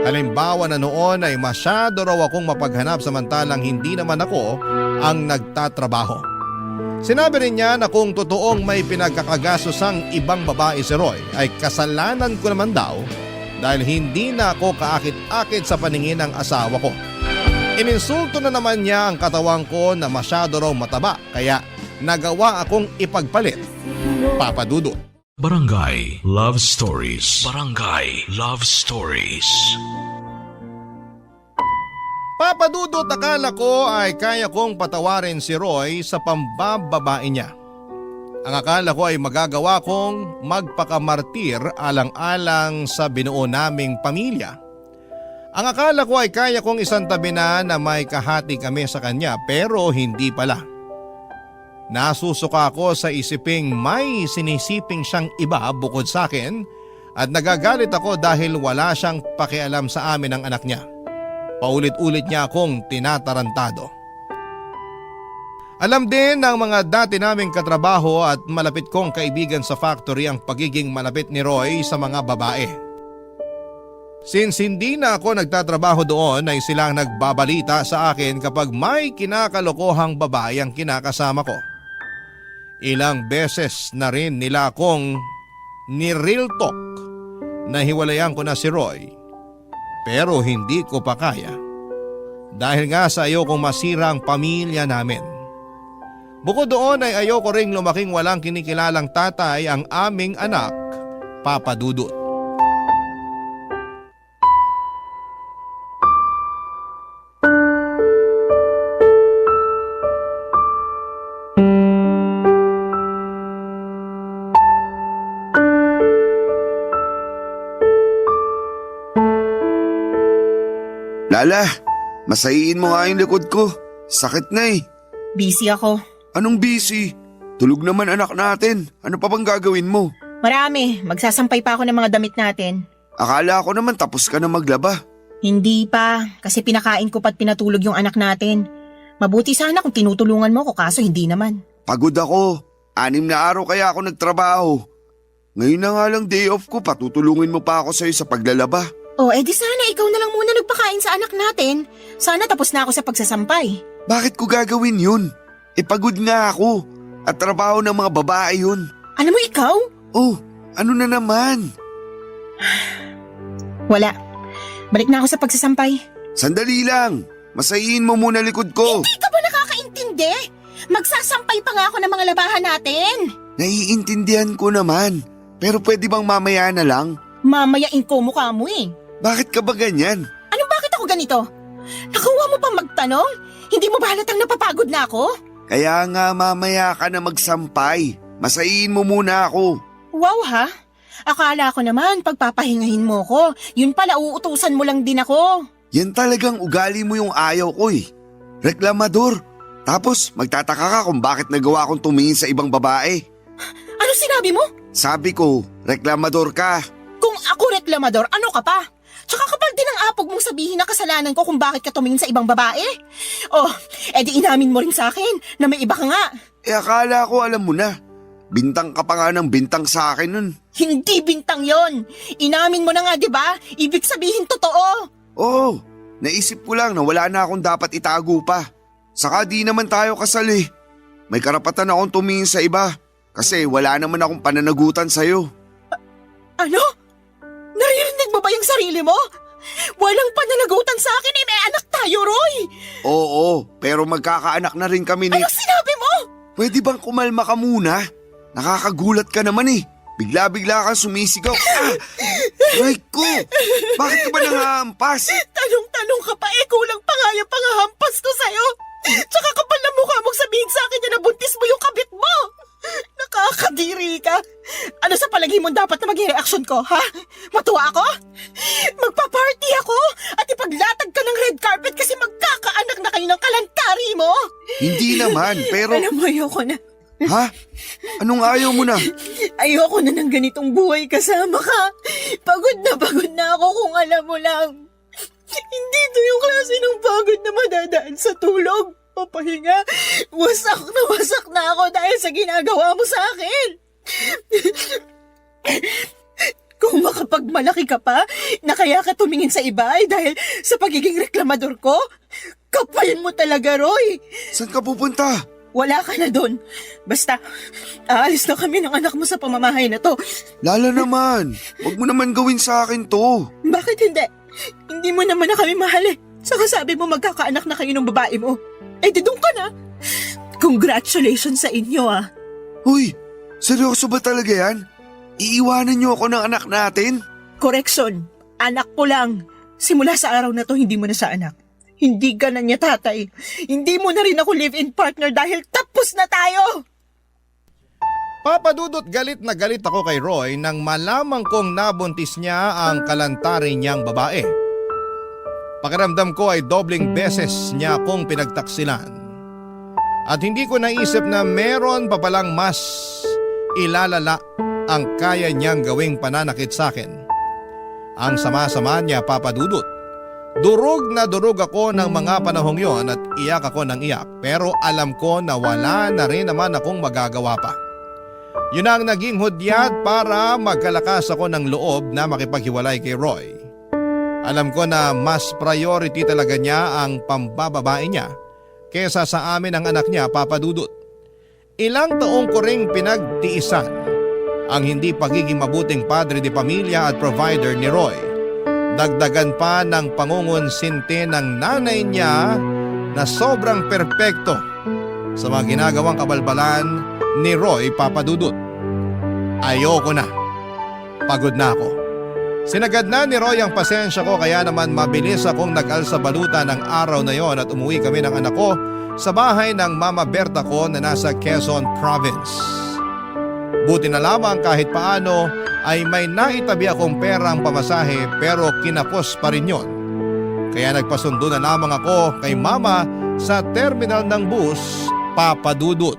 Halimbawa na noon ay masyado raw akong mapaghanap samantalang hindi naman ako ang nagtatrabaho. Sinabi rin niya na kung totoong may pinagkakagasosang ibang babae si Roy ay kasalanan ko naman daw dahil hindi na ako kaakit-akit sa paningin ng asawa ko. Ininsulto na naman niya ang katawan ko na masyado raw mataba kaya nagawa akong ipagpalit. Papa Dudut. Barangay Love Stories. Barangay Love Stories. Papa Dudut, akala ko ay kaya kong patawarin si Roy sa pambababae niya. Ang akala ko ay magagawa kong magpakamartir alang-alang sa binuo naming pamilya. Ang akala ko ay kaya kong isantabi na may kahati kami sa kanya pero hindi pala. Nasusuka ako sa isiping may sinisiping siyang iba bukod sa akin at nagagalit ako dahil wala siyang pakialam sa amin ng anak niya. Paulit-ulit niya akong tinatarantado. Alam din ng mga dati naming katrabaho at malapit kong kaibigan sa factory ang pagiging malapit ni Roy sa mga babae. Since hindi na ako nagtatrabaho doon ay silang nagbabalita sa akin kapag may kinakalokohang babae ang kinakasama ko. Ilang beses na rin nila akong ni-real talk na hiwalayan ko na si Roy. Pero hindi ko pa kaya. Dahil nga sa ayokong masira ang pamilya namin. Bukod doon ay ayoko ring lumaking walang kinikilalang tatay ang aming anak, Papa Dudut. Lala, masayiin mo nga yung likod ko. Sakit na eh. Busy ako. Anong busy? Tulog naman anak natin. Ano pa bang gagawin mo? Marami. Magsasampay pa ako ng mga damit natin. Akala ko naman tapos ka na maglaba. Hindi pa. Kasi pinakain ko pat pinatulog yung anak natin. Mabuti sana kung tinutulungan mo ko kaso hindi naman. Pagod ako. 6 na araw kaya ako nagtrabaho. Ngayon na nga lang day off ko, patutulungin mo pa ako sa'yo sa paglalaba. Oh, edi sana ikaw na lang muna nagpakain sa anak natin. Sana tapos na ako sa pagsasampay. Bakit ko gagawin yun? Pagod nga ako. At trabaho ng mga babae yun. Alam mo ikaw? Oh, ano na naman? Wala. Balik na ako sa pagsasampay. Sandali lang. Masayiin mo muna likod ko. Hindi ka ba nakakaintindi? Magsasampay pa nga ako ng mga labahan natin. Naiintindihan ko naman. Pero pwede bang mamaya na lang? Mamayain ko mukha mo eh. Bakit ka ba ganyan? Bakit ako ganito? Nakuha mo pa magtanong? Hindi mo ba halatang napapagod na ako? Kaya nga mamaya ka na magsampay. Masayiin mo muna ako. Wow ha? Akala ko naman pagpapahingahin mo ko. Yun pala uutusan mo lang din ako. Yan talagang ugali mo yung ayaw ko eh. Reklamador. Tapos magtataka ka kung bakit nagawa kong tumingin sa ibang babae. Ano sinabi mo? Sabi ko, reklamador ka. Kung ako reklamador, ano ka pa? Tsaka kapal din ang apog mong sabihin na kasalanan ko kung bakit ka tumingin sa ibang babae. Oh, edi inamin mo rin sa akin na may iba ka nga. Akala ko alam mo na. Bintang ka pa nga ng bintang sa akin nun. Hindi bintang yon. Inamin mo na nga, di ba? Ibig sabihin totoo. Oo, naisip ko lang na wala na akong dapat itago pa. Saka di naman tayo kasal eh. May karapatan akong tumingin sa iba. Kasi wala naman akong pananagutan sa'yo. Ano? Naririnig mo ba yung sarili mo? Walang pananagutan sa akin eh, may anak tayo, Roy! Oo, pero magkakaanak na rin kami ni... Ano sinabi mo? Pwede bang kumalma ka muna? Nakakagulat ka naman eh. Bigla-bigla kang sumisigaw. Aray ko! Bakit ka ba nangahampas? Tanong-tanong ka pa eh, kulang pa nga yung pangahampas ko sa'yo. Tsaka kapal na mukha mong sabihin sa akin na nabuntis mo yung kabit mo. Nakakadiri ka. Ano sa palagay mo dapat na maging reaksyon ko, ha? Matuwa ako? Magpa-party ako at ipaglatag ka ng red carpet kasi magkakaanak na kayo ng kalantari mo? Hindi naman, pero... Alam mo, ayoko na. Ha? Anong ayaw mo na? Ayoko na ng ganitong buhay kasama ka. Pagod na ako kung alam mo lang. Hindi ito yung klase ng pagod na madadaan sa tulog. Papahinga, wasak na ako dahil sa ginagawa mo sa akin. Kung makapagmalaki ka pa, na kaya ka tumingin sa iba ay dahil sa pagiging reklamador ko, kapal mo talaga, Roy. Saan ka pupunta? Wala ka na doon. Basta, aalis na kami ng anak mo sa pamamahay na to. Lala naman, wag mo naman gawin sa akin to. Bakit hindi? Hindi mo naman na kami mahal eh. Saka sabi mo magkakaanak na kayo ng babae mo. Eh di doon ka na. Congratulations sa inyo ah. Uy, seryoso ba talaga yan? Iiwanan niyo ako ng anak natin? Correction, anak ko lang. Simula sa araw na to, hindi mo na sa anak. Hindi ka na niya tatay. Hindi mo na rin ako live-in partner dahil tapos na tayo! Papa Dudut, galit na galit ako kay Roy nang malamang kong nabuntis niya ang kalantari niyang babae. Pakiramdam ko ay dobling beses niya akong pinagtaksilan. At hindi ko naisip na meron pa palang mas ilalala ang kaya niyang gawing pananakit sa akin. Ang sama-sama niya, Papa Dudut. Durog na durog ako ng mga panahong yon at iyak ako ng iyak, pero alam ko na wala na rin naman akong magagawa pa. Yun ang naging hudyat para magkalakas ako ng loob na makipaghiwalay kay Roy. Alam ko na mas priority talaga niya ang pambababae niya kesa sa amin ang anak niya, Papa Dudut. Ilang taong ko ring pinagtiisan ang hindi pagiging mabuting padre de pamilya at provider ni Roy. Dagdagan pa ng pangungonsinti ng nanay niya na sobrang perpekto sa mga ginagawang kabalbalan ni Roy, Papa Dudut. Ayoko na. Pagod na ako. Sinagad na ni Roy ang pasensya ko kaya naman mabilis akong nag-alsa baluta ng araw na yon at umuwi kami ng anak ko sa bahay ng Mama Berta ko na nasa Quezon Province. Buti na lamang kahit paano ay may naitabi akong perang pamasahe pero kinapos pa rin yon. Kaya nagpasundo na lamang ako kay Mama sa terminal ng bus, Papa Dudut.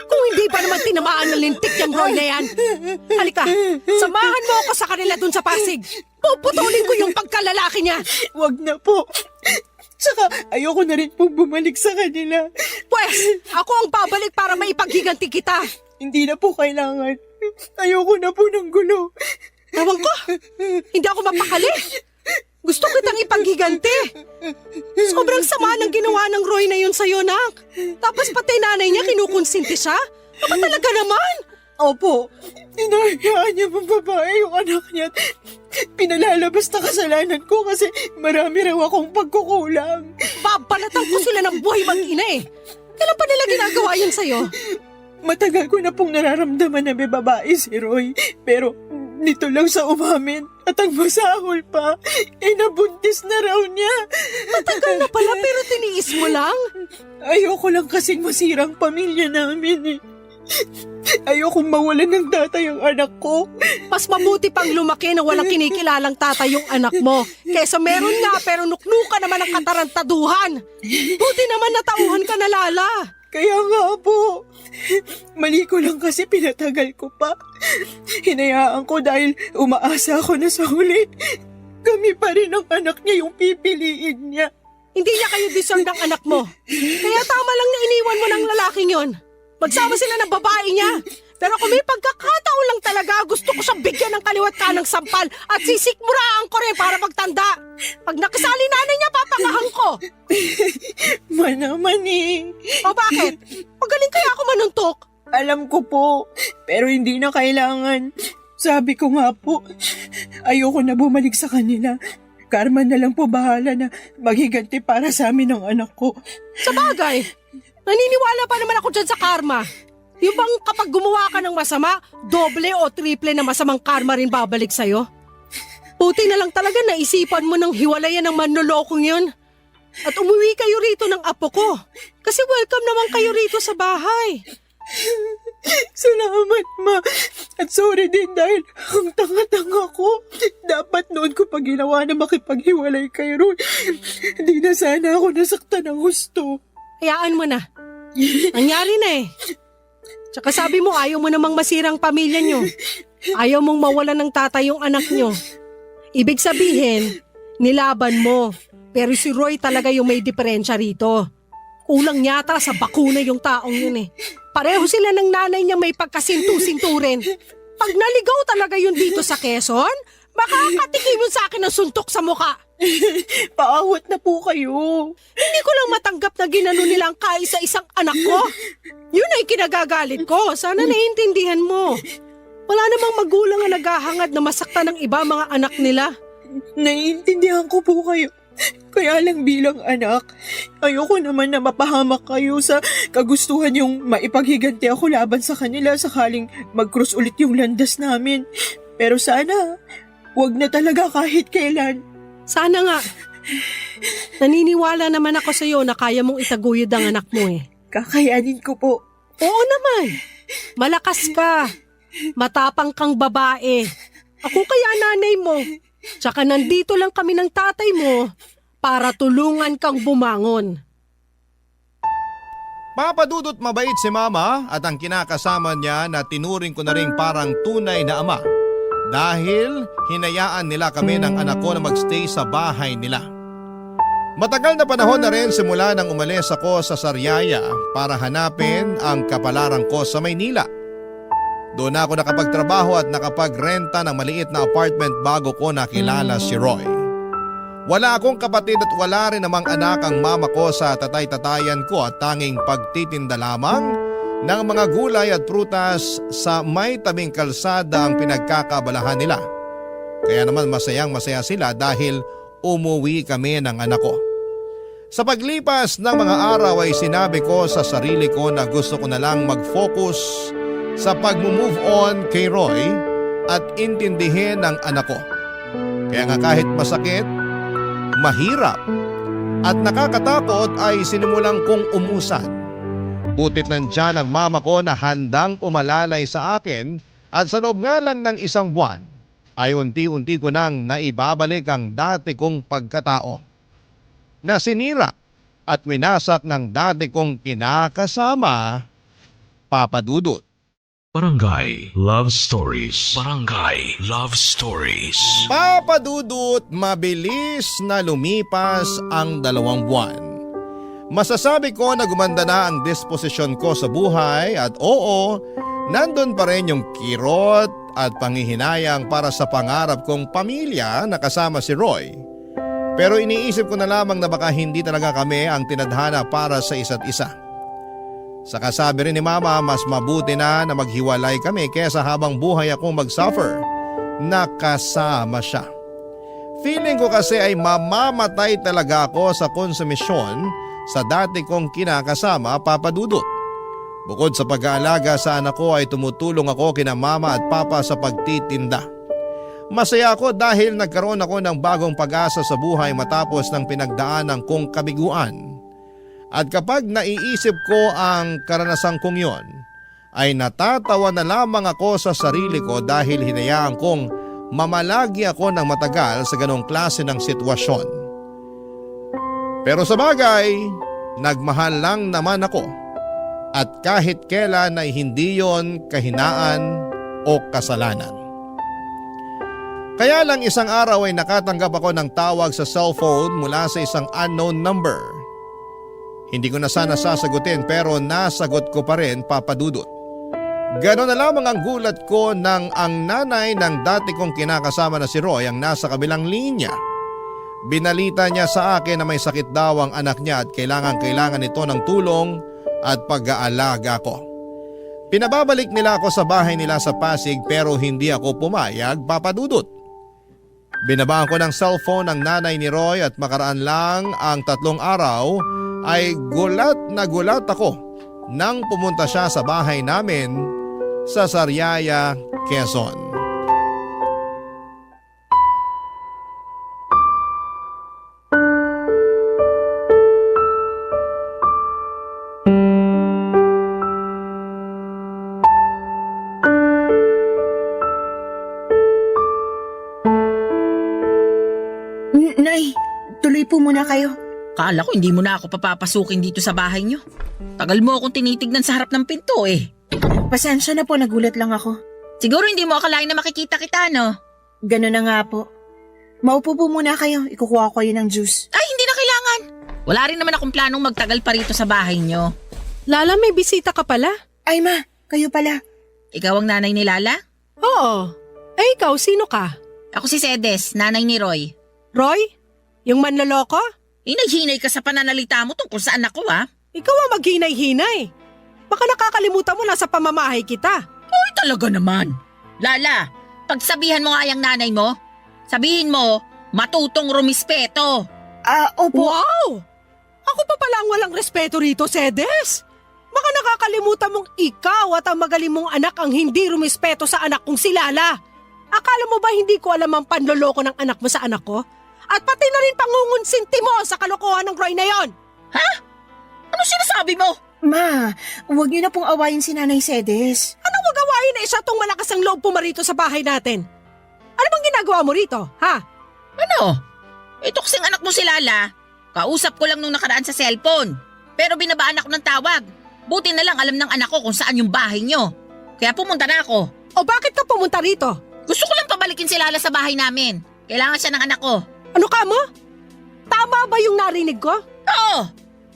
Kung hindi pa naman tinamaan ng lintik yung Roy na yan. Halika, samahan mo ako sa kanila dun sa Pasig. Puputulin ko yung pagkalalaki niya. Wag na po. Saka ayoko na rin pong bumalik sa kanila. Pwes, ako ang babalik para maipaghiganti kita. Hindi na po kailangan. Ayoko na po ng gulo. Ewan ko, hindi ako mapakali. Gusto kitang ipaghiganti. Sobrang sama ng ginawa ng Roy na yun sa'yo, nak. Tapos pati nanay niya kinukonsinti siya. Apa talaga naman? Opo, inahayaan niya pang babae yung anak niya. Pinalalabas na kasalanan ko kasi marami raw akong pagkukulang. Babalatan ko sila ng buhay mag-ina eh. Kailan pa nila ginagawa yun sa'yo? Matagal ko na pong nararamdaman na may babae si Roy. Pero nito lang sa umamin at ang masahol pa, nabuntis na raw niya. Matagal na pala pero tiniis mo lang. Ayoko lang kasing masirang pamilya namin eh. Ayokong mawalan ng tatay ang anak ko. Mas mabuti pang lumaki na walang kinikilalang tatay yung anak mo. Kesa meron nga pero nuknuka naman ang katarantaduhan. Buti naman natauhan ka na, Lala. Kaya nga po. Mali ko lang kasi pinatagal ko pa. Hinayaan ko dahil umaasa ako na sa huli. Kami pa rin ang anak niya yung pipiliin niya. Hindi niya kayo deserve ng anak mo. Kaya tama lang na iniwan mo ng lalaking yon. Magsama sila ng babae niya. Pero kung may pagkakataon lang talaga, gusto ko siyang bigyan ng kaliwat kanang sampal at sisikmuraan ko rin para magtanda. Pag nakasali nanay niya, papangahan ko. Manaman eh. O bakit? Magaling kaya ako manuntok? Alam ko po, pero hindi na kailangan. Sabi ko nga po, ayoko na bumalik sa kanila. Karma na lang po bahala na maghiganti para sa amin ng anak ko. Sa bagay, naniniwala pa naman ako dyan sa karma. Yung bang kapag gumawa ka ng masama, doble o triple na masamang karma rin babalik sa'yo? Buti na lang talaga naisipan mo ng hiwalayan ng manlolokong yun. At umuwi kayo rito ng apo ko. Kasi welcome naman kayo rito sa bahay. Salamat, Ma. At sorry din dahil ang tanga-tanga ko. Dapat noon ko pa ginawa na makipaghiwalay kay Roy. Hindi na sana ako nasaktan ng gusto. Hayaan mo na. Nangyari na eh. Tsaka sabi mo ayaw mo namang masirang pamilya nyo. Ayaw mong mawalan ng tatay yung anak nyo. Ibig sabihin, Nilaban mo. Pero si Roy talaga yung may diferensya rito. Kulang yata sa bakuna yung taong yun eh. Pareho sila ng nanay niya may pagkasintu-sinturin. Pag naligaw talaga yun dito sa Quezon, makakatikim yun sa akin ng suntok sa muka. Paawat na po kayo. Hindi ko lang matanggap na ginano nilang kaisa-isang anak ko. Yun ay kinagagalit ko. Sana naiintindihan mo. Wala namang magulang na naghahangad na masaktan ng iba mga anak nila. Naiintindihan ko po kayo. Kaya lang bilang anak, ayoko naman na mapahamak kayo sa kagustuhan yung maipaghiganti ako laban sa kanila sakaling mag-cross ulit yung landas namin. Pero sana, wag na talaga kahit kailan. Sana nga. Naniniwala naman ako sa iyo na kaya mong itaguyod ang anak mo eh. Kakayanin ko po. Oo naman. Malakas ka. Matapang kang babae. Ako kaya nanay mo. Tsaka nandito lang kami ng tatay mo para tulungan kang bumangon. Papadudot mabait si Mama at ang kinakasama niya na tinuring ko na rin parang tunay na ama dahil hinayaan nila kami ng anak ko na magstay sa bahay nila. Matagal na panahon na rin simula nang umalis ako sa Sariaya para hanapin ang kapalaran ko sa Maynila. Doon ako nakapagtrabaho at nakapagrenta ng maliit na apartment bago ko nakilala si Roy. Wala akong kapatid at wala rin namang anak ang mama ko sa tatay-tatayan ko at tanging pagtitinda lamang ng mga gulay at prutas sa may tabing kalsada ang pinagkakabalahan nila. Kaya naman masayang-masaya sila dahil umuwi kami ng anak ko. Sa paglipas ng mga araw ay sinabi ko sa sarili ko na gusto ko na lang mag-focus sa pag-move on kay Roy at intindihin ang anak ko. Kaya nga kahit masakit, mahirap at nakakatakot ay sinimulan kong umusad. Butit nandyan ang mama ko na handang umalalay sa akin at sa loob nga lang ng isang buwan ay unti-unti ko nang naibabalik ang dati kong pagkatao na sinira at winasak ng dati kong kinakasama, Papa Dudut. Barangay Love Stories. Barangay Love Stories. Papa Dudut, mabilis na lumipas ang 2 buwan. Masasabi ko na gumanda na ang disposisyon ko sa buhay at oo, nandun pa rin yung kirot at panghihinayang para sa pangarap kong pamilya na kasama si Roy. Pero iniisip ko na lamang na baka hindi talaga kami ang tinadhana para sa isa't isa. Saka sabi rin ni Mama, mas mabuti na maghiwalay kami kesa habang buhay akong mag-suffer na kasama siya. Feeling ko kasi ay mamamatay talaga ako sa konsumisyon sa dati kong kinakasama, Papa Dudut. Bukod sa pag-aalaga sa anak ko ay tumutulong ako kina Mama at Papa sa pagtitinda. Masaya ako dahil nagkaroon ako ng bagong pag-asa sa buhay matapos ng pinagdaanan kong kabiguan. At kapag naiisip ko ang karanasan kong yon, ay natatawa na lamang ako sa sarili ko dahil hinayaan kong mamalagi ako ng matagal sa ganong klase ng sitwasyon. Pero sa bagay, nagmahal lang naman ako at kahit kailan ay hindi yon kahinaan o kasalanan. Kaya lang isang araw ay nakatanggap ako ng tawag sa cellphone mula sa isang unknown number. Hindi ko na sana sasagutin pero nasagot ko pa rin, Papa Dudut. Ganon na lamang ang gulat ko nang ang nanay ng dati kong kinakasama na si Roy ang nasa kabilang linya. Binalita niya sa akin na may sakit daw ang anak niya at kailangan nito ng tulong at pag-aalaga ko. Pinababalik nila ako sa bahay nila sa Pasig pero hindi ako pumayag, Papa Dudut. Binabaan ko ng cellphone ang nanay ni Roy at makaraan lang ang 3 araw ay gulat na gulat ako nang pumunta siya sa bahay namin sa Sariaya, Quezon. Nay, tuloy po muna kayo. Kala ko hindi mo na ako papapasukin dito sa bahay niyo. Tagal mo akong tinitignan sa harap ng pinto eh. Pasensya na po, nagulat lang ako. Siguro hindi mo akalain na makikita kita, no? Gano'n na nga po. Maupo po muna kayo. Ikukuha ko kayo ng juice. Ay, hindi na kailangan. Wala rin naman akong planong magtagal pa rito sa bahay nyo. Lala, may bisita ka pala? Ay ma, kayo pala. Ikaw ang nanay ni Lala? Oo. Eh ikaw, sino ka? Ako si Sedes, nanay ni Roy. Roy? Yung manloloko? Hinay-hinay ka sa pananalita mo tungkol sa anak ko, ha? Ikaw ang maghinay-hinay. Baka nakakalimutan mo nasa pamamahay kita. Ay, talaga naman. Lala, pagsabihan mo nga yung nanay mo, sabihin mo, matutong rumispeto. Opo. Wow! Ako pa pala ang walang respeto rito, Sedes. Baka nakakalimutan mong ikaw at ang magaling mong anak ang hindi rumispeto sa anak kong si Lala. Akala mo ba hindi ko alam ang panloloko ng anak mo sa anak ko? At pati na rin pangungunsinti mo sa kalokohan ng Roy na yon. Ha? Ano sinasabi mo? Ma, huwag niyo na pong awayin si Nanay Sedes. Ano wag gawain na isa tong malakas ang loob pumarito sa bahay natin? Ano bang ginagawa mo rito, ha? Ano? Ito kasing anak mo si Lala. Kausap ko lang nung nakaraan sa cellphone. Pero binabaan ako ng tawag. Buti na lang alam ng anak ko kung saan yung bahay nyo. Kaya pumunta na ako. O bakit ka pumunta rito? Gusto ko lang pabalikin si Lala sa bahay namin. Kailangan siya ng anak ko. Ano ka mo? Tama ba yung narinig ko? Oo!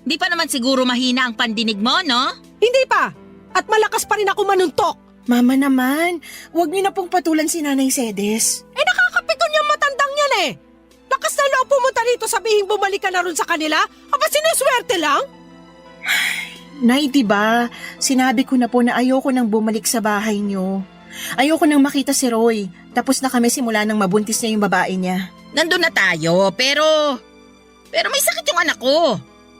Di pa naman siguro mahina ang pandinig mo, no? Hindi pa. At malakas pa rin ako manuntok. Mama naman, huwag niyo na pong patulan si Nanay Sedes. Eh nakakapiton yung matandang yan eh. Lakas na loob pumunta rito sabihin bumalik ka na rin sa kanila? Aba sinuswerte lang? Nay, diba? Sinabi ko na po na ayoko nang bumalik sa bahay niyo. Ayoko nang makita si Roy. Tapos na kami simula nang mabuntis niya yung babae niya. Nandun na tayo, pero may sakit yung anak ko.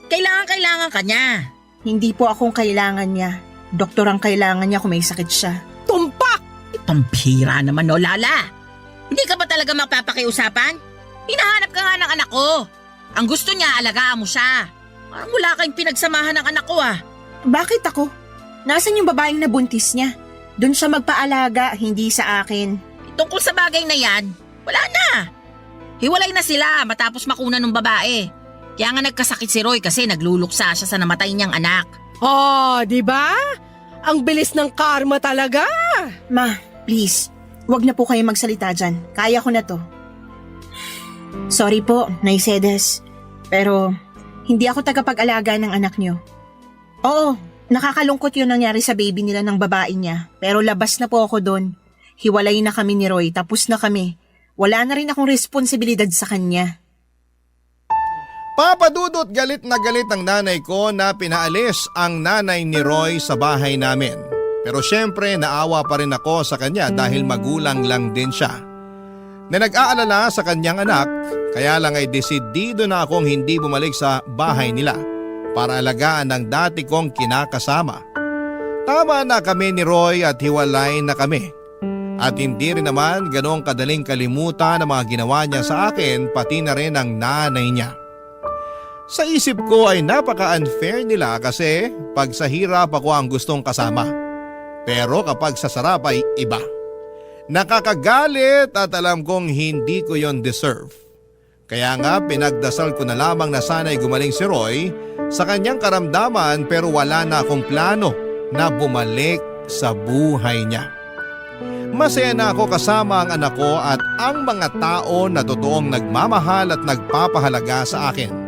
Kailangan ka niya. Hindi po akong kailangan niya. Doktor ang kailangan niya kung may sakit siya. Tumpak! Pambihira naman, no, Lala? Hindi ka ba talaga mapapakiusapan? Hinahanap ka nga ng anak ko. Ang gusto niya, alagaan mo siya. Parang wala kayong pinagsamahan ng anak ko, ah. Bakit ako? Nasaan yung babaeng nabuntis niya? Doon siya magpaalaga, hindi sa akin. Tungkol sa bagay na yan, wala na. Hiwalay na sila matapos makuna ng babae. Kaya nga nagkasakit si Roy kasi nagluluksa siya sa namatay niyang anak. Oh, di ba? Ang bilis ng karma talaga. Ma, please, wag na po kayo magsalita dyan. Kaya ko na to. Sorry po, Nay Sedes. Pero hindi ako tagapag-alaga ng anak niyo. Oo, nakakalungkot yun nangyari sa baby nila ng babae niya. Pero labas na po ako doon. Hiwalay na kami ni Roy, tapos na kami. Wala na rin akong responsibilidad sa kanya. Papadudot galit na galit ang nanay ko na pinaalis ang nanay ni Roy sa bahay namin. Pero syempre naawa pa rin ako sa kanya dahil magulang lang din siya. Na nag-aalala sa kanyang anak, kaya lang ay desidido na akong hindi bumalik sa bahay nila para alagaan ang dati kong kinakasama. Tama na kami ni Roy at hiwalay na kami. At hindi rin naman ganong kadaling kalimutan ang mga ginawa niya sa akin pati na rin ang nanay niya. Sa isip ko ay napaka-unfair nila kasi pag sa hirap ako ang gustong kasama. Pero kapag sa sarap ay iba. Nakakagalit at alam kong hindi ko yon deserve. Kaya nga pinagdasal ko na lamang na sana'y gumaling si Roy sa kanyang karamdaman pero wala na akong plano na bumalik sa buhay niya. Masaya na ako kasama ang anak ko at ang mga tao na totoong nagmamahal at nagpapahalaga sa akin.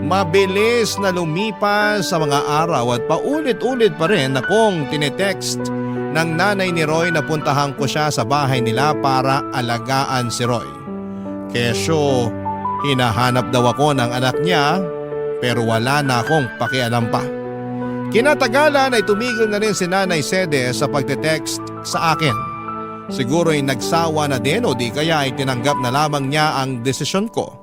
Mabilis na lumipas sa mga araw at paulit-ulit pa rin akong tinetext ng nanay ni Roy na puntahan ko siya sa bahay nila para alagaan si Roy. Kesyo, hinahanap daw ako ng anak niya pero wala na akong pakialam pa. Kinatagalan ay tumigil na rin si Nanay Sedes sa pagte-text sa akin. Siguro ay nagsawa na din o di kaya ay tinanggap na lamang niya ang desisyon ko.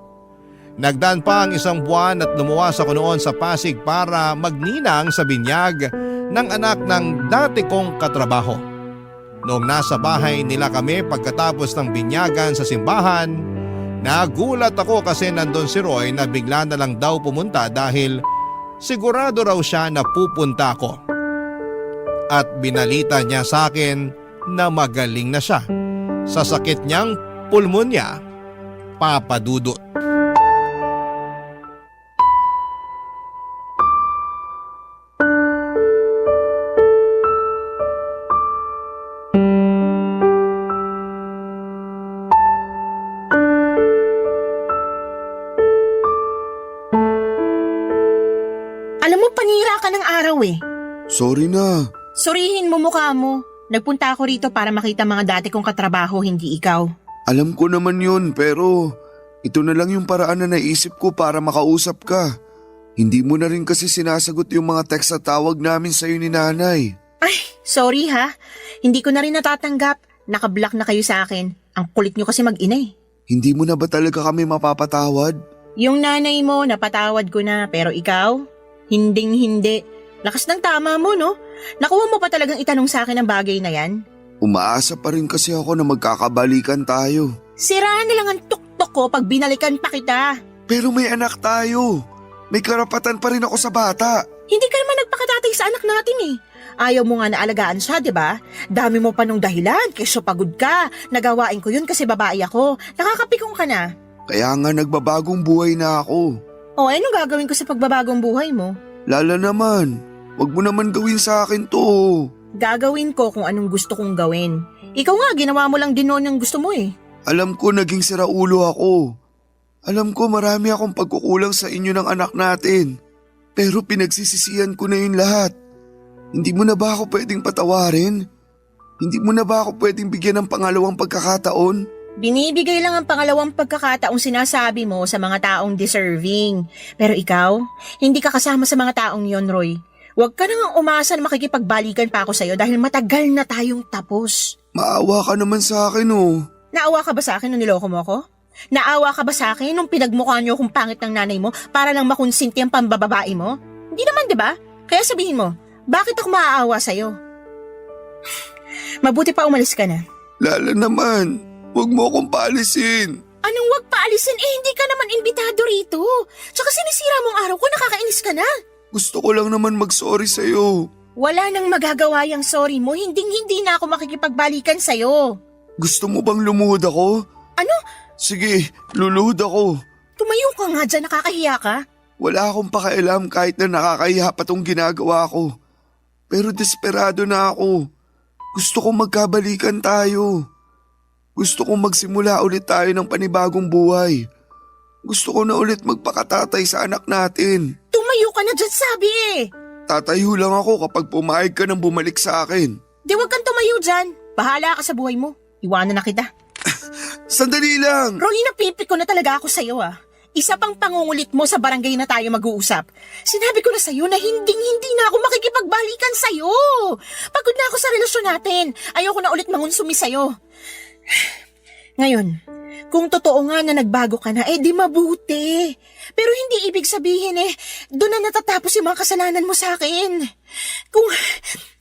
Nagdaan pa ang 1 buwan at lumuwas ako noon sa Pasig para magninang sa binyag ng anak ng dati kong katrabaho. Noong nasa bahay nila kami pagkatapos ng binyagan sa simbahan, nagulat ako kasi nandun si Roy na bigla na lang daw pumunta dahil sigurado raw siya na pupunta ako. At binalita niya sa akin na magaling na siya sa sakit niyang pulmonya, papadudot. ikaw eh. Sorry na. Surihin mo mukha mo. Nagpunta ako rito para makita mga dati kong katrabaho, hindi ikaw. Alam ko naman yun pero ito na lang yung paraan na naisip ko para makausap ka. Hindi mo na rin kasi sinasagot yung mga text at tawag namin sa'yo ni nanay. Ay, sorry ha. Hindi ko na rin natatanggap. Nakablock na kayo sa akin. Ang kulit nyo kasi mag-ina eh. Hindi mo na ba talaga kami mapapatawad? Yung nanay mo, napatawad ko na. Pero ikaw, hinding-hindi. Lakas ng tama mo, no? Nakuha mo pa talagang itanong sa akin ang bagay na yan? Umaasa pa rin kasi ako na magkakabalikan tayo. Siraan na lang ang tuktok ko pag binalikan pa kita. Pero may anak tayo. May karapatan pa rin ako sa bata. Hindi ka naman nagpakatatay sa anak natin eh. Ayaw mo nga na alagaan siya, di ba? Dami mo pa nung dahilan, kesyo pagod ka. Nagawain ko yun kasi babae ako. Nakakapikong ka na. Kaya nga nagbabagong buhay na ako. O, anong gagawin ko sa pagbabagong buhay mo? Lala naman, wag mo naman gawin sa akin to. Gagawin ko kung anong gusto kong gawin. Ikaw nga, ginawa mo lang din noon yung gusto mo eh. Alam ko naging siraulo ako. Alam ko marami akong pagkukulang sa inyo ng anak natin. Pero pinagsisisihan ko na yun lahat. Hindi mo na ba ako pwedeng patawarin? Hindi mo na ba ako pwedeng bigyan ng pangalawang pagkakataon? Binibigay lang ang pangalawang pagkakataong sinasabi mo sa mga taong deserving. Pero ikaw, hindi ka kasama sa mga taong yon, Roy. Huwag ka nang umasa na makikipagbalikan pa ako sa'yo dahil matagal na tayong tapos. Maawa ka naman sa akin oh. Naawa ka ba sa akin nung niloko mo ako? Naawa ka ba sa akin nung pinagmukha niyo kung pangit ng nanay mo para lang makonsinti ang pambababae mo? Hindi naman, di ba? Kaya sabihin mo, bakit ako maaawa sa'yo? Mabuti pa umalis ka na. Lala naman, huwag mo akong paalisin. Anong wag paalisin? Eh, hindi ka naman imbitado rito. Tsaka sinisira mong araw ko, nakakainis ka na. Gusto ko lang naman mag-sorry sa'yo. Wala nang magagawa yung sorry mo, hindi na ako makikipagbalikan sa'yo. Gusto mo bang lumuhod ako? Ano? Sige, luluhod ako. Tumayo ka nga dyan, nakakahiya ka. Wala akong pakialam kahit na nakakahiya pa tong ginagawa ko. Pero desperado na ako. Gusto kong magkabalikan tayo. Gusto kong magsimula ulit tayo ng panibagong buhay. Gusto ko na ulit magpakatatay sa anak natin. Tumayo ka na dyan, sabi eh. Tatayo lang ako kapag pumayag ka nang bumalik sa akin. Di wag kang tumayo dyan. Bahala ka sa buhay mo. Iwanan na kita. Sandali lang! Roy, napipik ko na talaga ako sa'yo ah. Isa pang pangungulit mo sa barangay na tayo mag-uusap. Sinabi ko na sa'yo na hindi na ako makikipagbalikan sa'yo. Pagod na ako sa relasyon natin. Ayoko na ulit mangunsumi sa'yo. Ngayon, kung totoo nga na nagbago ka na, eh di mabuti. Pero hindi ibig sabihin doon na natatapos yung mga kasalanan mo sa akin.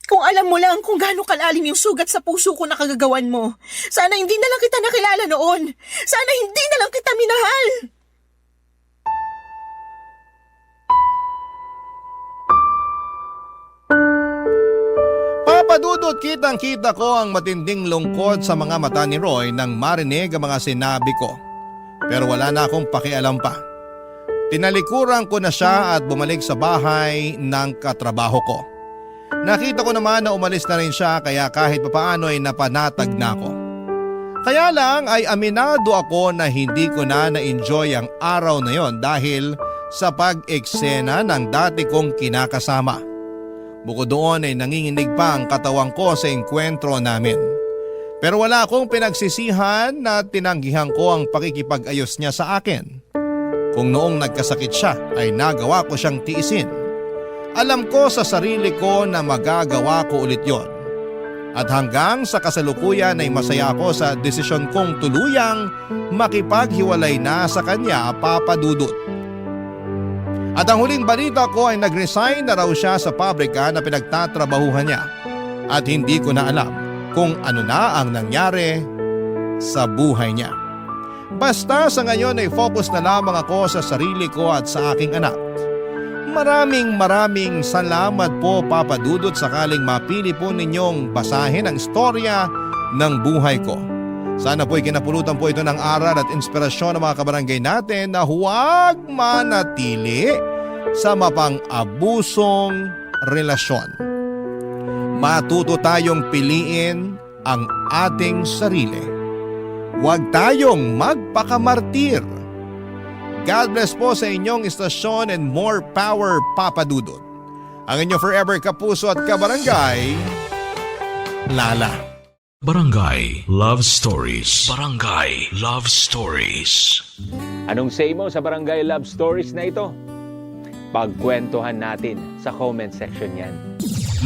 Kung alam mo lang kung gaano kalalim yung sugat sa puso ko na kagagawan mo. Sana hindi na lang kita nakilala noon. Sana hindi na lang kita minahal. Papadudot, kitang-kita ko ang matinding lungkot sa mga mata ni Roy nang marinig ang mga sinabi ko. Pero wala na akong pakialam pa. Tinalikuran ko na siya at bumalik sa bahay ng katrabaho ko. Nakita ko naman na umalis na rin siya kaya kahit papaano ay napanatag na ako. Kaya lang ay aminado ako na hindi ko na na-enjoy ang araw na yon dahil sa pag-eksena ng dati kong kinakasama. Bukod doon ay nanginginig pa ang katawang ko sa engkwentro namin. Pero wala akong pinagsisihan na tinanggihan ko ang pakikipag-ayos niya sa akin. Kung noong nagkasakit siya ay nagawa ko siyang tiisin. Alam ko sa sarili ko na magagawa ko ulit yon. At hanggang sa kasalukuyan ay masaya ako sa desisyon kong tuluyang makipaghiwalay na sa kanya, Papa Dudut. At ang huling balita ko ay nag-resign na raw siya sa pabrika na pinagtatrabahuhan niya. At hindi ko na alam kung ano na ang nangyari sa buhay niya. Basta sa ngayon ay focus na lamang ako sa sarili ko at sa aking anak. Maraming salamat po, Papa Dudut, sakaling mapili po ninyong basahin ang istorya ng buhay ko. Sana po'y kinapulutan po ito ng aral at inspirasyon ng mga kabarangay natin na huwag manatili sa mapang-abusong relasyon. Matuto tayong piliin ang ating sarili. Huwag tayong magpakamartir. God bless po sa inyong istasyon and more power, Papa Dudut. ang inyo forever kapuso at kabarangay, Lala. Barangay Love Stories. Barangay Love Stories. Anong say mo sa Barangay Love Stories na ito? Pagkwentuhan natin sa comment section yan.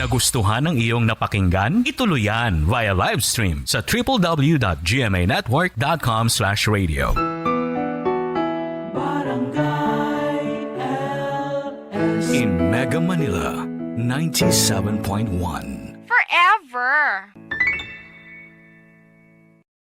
Nagustuhan ng iyong napakinggan? Ituloy yan via live stream sa www.gmanetwork.com/radio. In Mega Manila, 97.1. Forever!